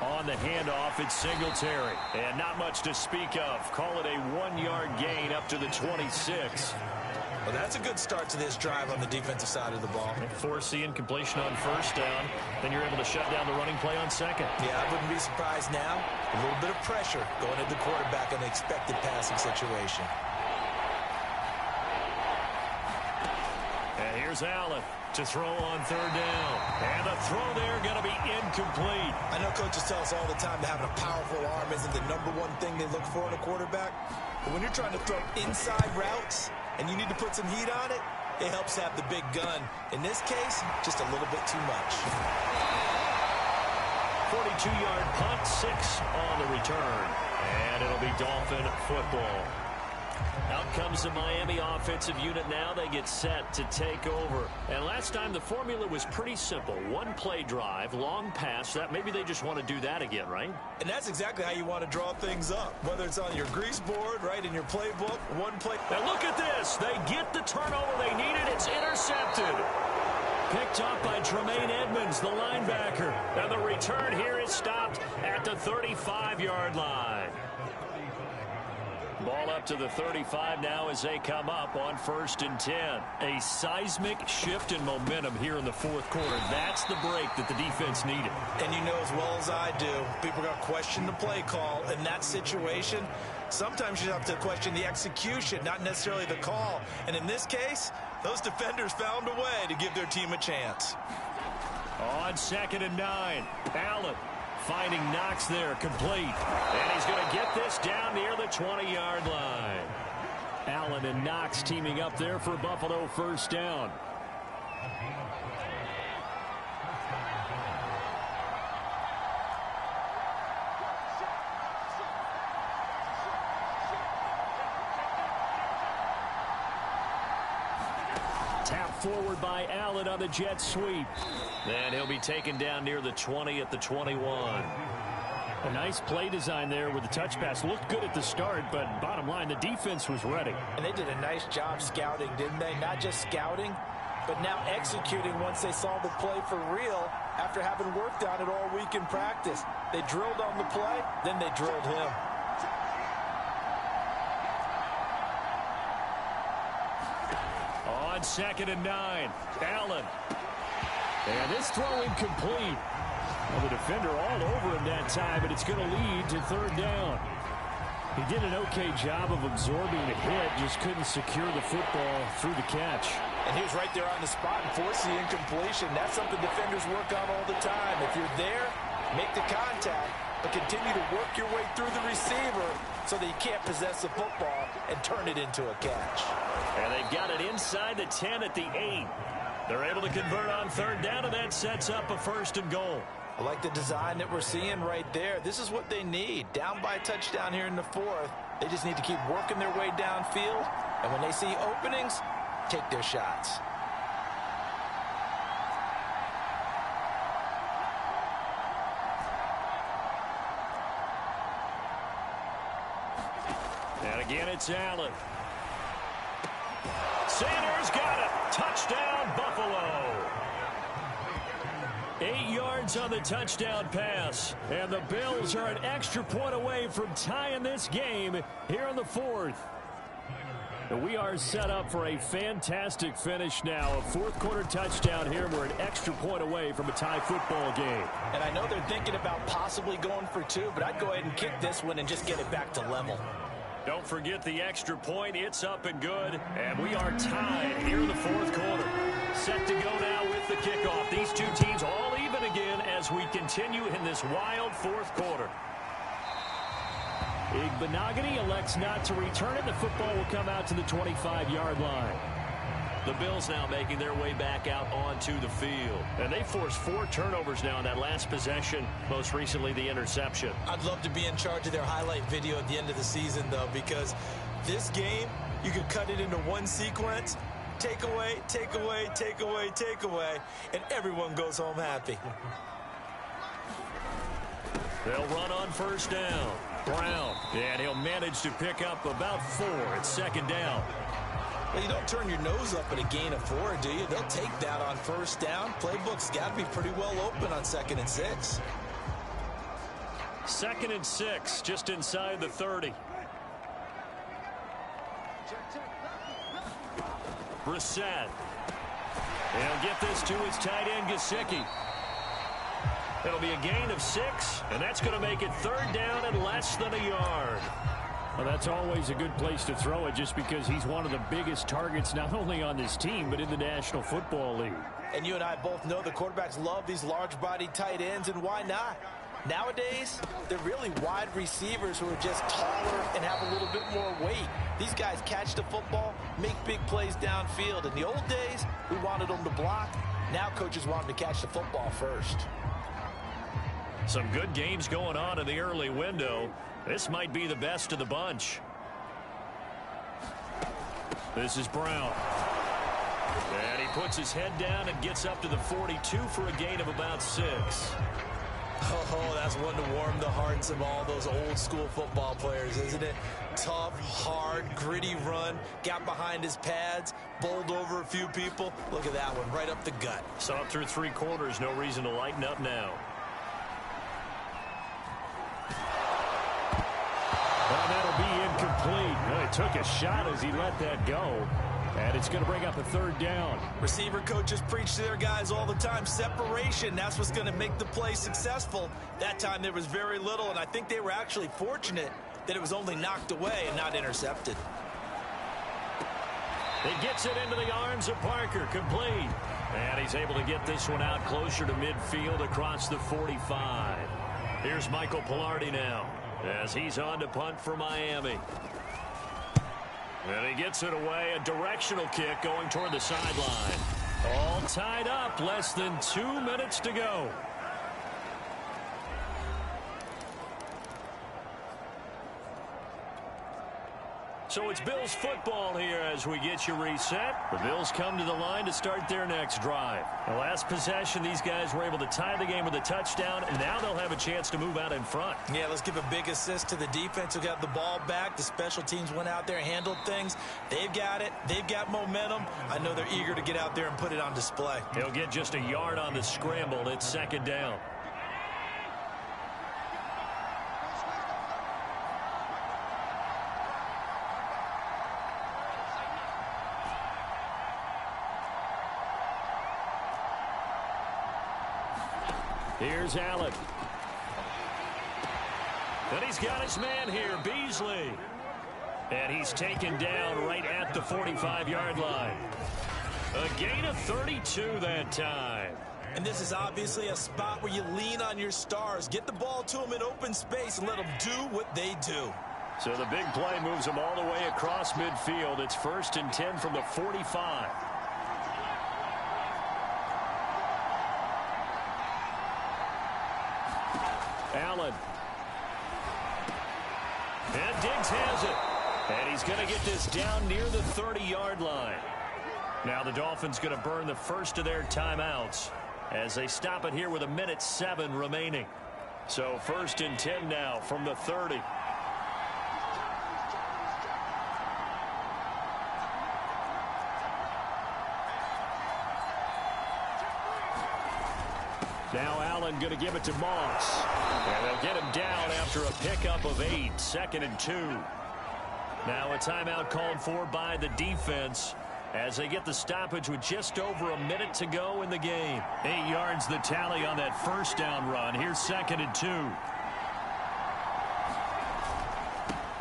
On the handoff, it's Singletary. And not much to speak of. Call it a 1-yard gain up to the 26. Well, that's a good start to this drive on the defensive side of the ball. Force the incompletion on first down. Then you're able to shut down the running play on second. Yeah, I wouldn't be surprised now. A little bit of pressure going at the quarterback in an expected passing situation. And here's Allen to throw on third down. And the throw there going to be incomplete. I know coaches tell us all the time that having a powerful arm isn't the #1 thing they look for in a quarterback. But when you're trying to throw inside routes and you need to put some heat on it, it helps have the big gun. In this case, just a little bit too much. 42-yard punt, 6 on the return. And it'll be Dolphin football. Out comes the Miami offensive unit now. They get set to take over. And last time the formula was pretty simple. One play drive, long pass. That maybe they just want to do that again, right? And that's exactly how you want to draw things up. Whether it's on your grease board, right, in your playbook, one play. And look at this. They get the turnover they needed. It's intercepted. Picked up by Tremaine Edmonds, the linebacker. And the return here is stopped at the 35-yard line. Ball up to the 35 now as they come up on 1st and 10. A seismic shift in momentum here in the fourth quarter. That's the break that the defense needed. And you know as well as I do, people are going to question the play call in that situation. Sometimes you have to question the execution, not necessarily the call. And in this case, those defenders found a way to give their team a chance. On 2nd and 9, Allen finding Knox there, complete. And he's going to get this down near the 20-yard line. Allen and Knox teaming up there for Buffalo first down. Tap forward by Allen on the jet sweep. Then he'll be taken down near the 20 at the 21. A nice play design there with the touch pass. Looked good at the start, but bottom line, the defense was ready. And they did a nice job scouting, didn't they? Not just scouting, but now executing once they saw the play for real after having worked on it all week in practice. They drilled on the play, then they drilled him. On 2nd and 9, Allen. And this throw incomplete. Well, the defender all over him that time, but it's going to lead to 3rd down. He did an okay job of absorbing the hit, just couldn't secure the football through the catch. And he was right there on the spot and forced the incompletion. That's something defenders work on all the time. If you're there, make the contact, but continue to work your way through the receiver so that you can't possess the football and turn it into a catch. And they've got it inside the 10 at the 8. They're able to convert on 3rd down, and that sets up a 1st and goal. I like the design that we're seeing right there. This is what they need. Down by a touchdown here in the fourth. They just need to keep working their way downfield. And when they see openings, take their shots. And again, it's Allen. Sanders got it. Touchdown, Buffalo. 8 yards on the touchdown pass. And the Bills are an extra point away from tying this game here in the fourth. And we are set up for a fantastic finish now. A fourth-quarter touchdown here. We're an extra point away from a tie football game. And I know they're thinking about possibly going for two, but I'd go ahead and kick this one and just get it back to level. Don't forget the extra point. It's up and good. And we are tied here in the fourth quarter. Set to go now with the kickoff. These two teams all even again as we continue in this wild fourth quarter. Igbenogany elects not to return it. The football will come out to the 25-yard line. The Bills now making their way back out onto the field. And they forced 4 turnovers now in that last possession, most recently the interception. I'd love to be in charge of their highlight video at the end of the season, though, because this game, you could cut it into one sequence, take away, take away, take away, take away, and everyone goes home happy. They'll run on first down. Brown, and he'll manage to pick up about 4. It's second down. Well, you don't turn your nose up at a gain of 4, do you? They'll take that on first down. Playbook's got to be pretty well open on 2nd and 6. 2nd and 6, just inside the 30. Brissett. He'll get this to his tight end, Gesicki. It'll be a gain of 6, and that's going to make it third down and less than a yard. Well, that's always a good place to throw it just because he's one of the biggest targets not only on this team but in the National Football League. And you and I both know the quarterbacks love these large-bodied tight ends, and why not? Nowadays, they're really wide receivers who are just taller and have a little bit more weight. These guys catch the football, make big plays downfield. In the old days, we wanted them to block. Now coaches want them to catch the football first. Some good games going on in the early window. This might be the best of the bunch. This is Brown. And he puts his head down and gets up to the 42 for a gain of about 6. Oh, that's one to warm the hearts of all those old school football players, isn't it? Tough, hard, gritty run, got behind his pads, bowled over a few people. Look at that one, right up the gut. Saw it through 3 quarters, no reason to lighten up now. Well, that'll be incomplete. Well, he took a shot as he let that go. And it's going to bring up a third down. Receiver coaches preach to their guys all the time. Separation, that's what's going to make the play successful. That time there was very little, and I think they were actually fortunate that it was only knocked away and not intercepted. It gets it into the arms of Parker, complete. And he's able to get this one out closer to midfield across the 45. Here's Michael Palardy now as he's on to punt for Miami. And he gets it away, a directional kick going toward the sideline. All tied up, less than 2 minutes to go. So it's Bills football here as we get you reset. The Bills come to the line to start their next drive. The last possession, these guys were able to tie the game with a touchdown, and now they'll have a chance to move out in front. Yeah, let's give a big assist to the defense who got the ball back. The special teams went out there, handled things. They've got it. They've got momentum. I know they're eager to get out there and put it on display. He'll get just a yard on the scramble. It's second down. Here's Allen. And he's got his man here, Beasley. And he's taken down right at the 45-yard line. A gain of 32 that time. And this is obviously a spot where you lean on your stars. Get the ball to them in open space and let them do what they do. So the big play moves them all the way across midfield. It's 1st and 10 from the 45. And he's going to get this down near the 30-yard line. Now the Dolphins going to burn the first of their timeouts as they stop it here with 1:07 remaining. So 1st and 10 now from the 30. Now Allen going to give it to Moss. And they'll get him down after a pickup of 8. 2nd and 2. Now a timeout called for by the defense as they get the stoppage with just over a minute to go in the game. 8 yards the tally on that first down run. Here's 2nd and 2.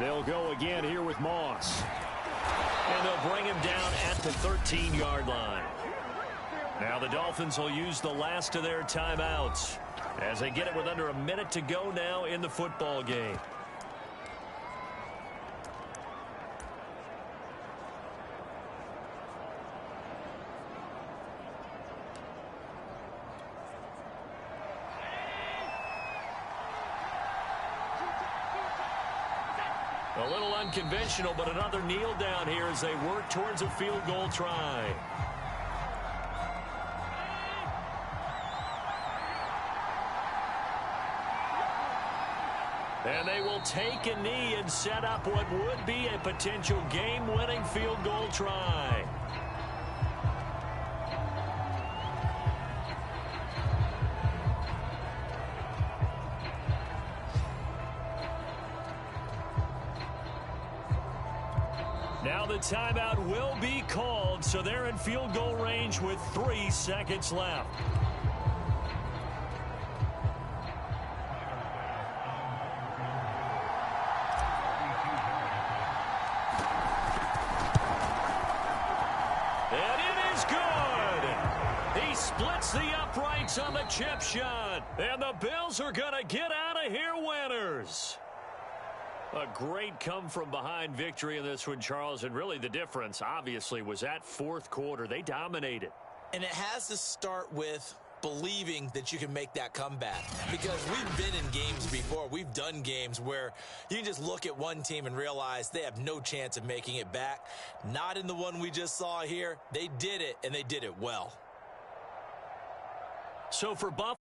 They'll go again here with Moss. And they'll bring him down at the 13-yard line. Now the Dolphins will use the last of their timeouts as they get it with under a minute to go now in the football game. A little unconventional, but another kneel down here as they work towards a field goal try. And they will take a knee and set up what would be a potential game-winning field goal try. Now the timeout will be called, so they're in field goal range with 3 seconds left. And it is good. He splits the uprights on the chip shot. And the Bills are going to get out of here winners. A great come-from-behind victory in this one, Charles, and really the difference, obviously, was that fourth quarter. They dominated. And it has to start with believing that you can make that comeback. Because we've been in games before. We've done games where you can just look at one team and realize they have no chance of making it back. Not in the one we just saw here. They did it, and they did it well. So for Buffalo,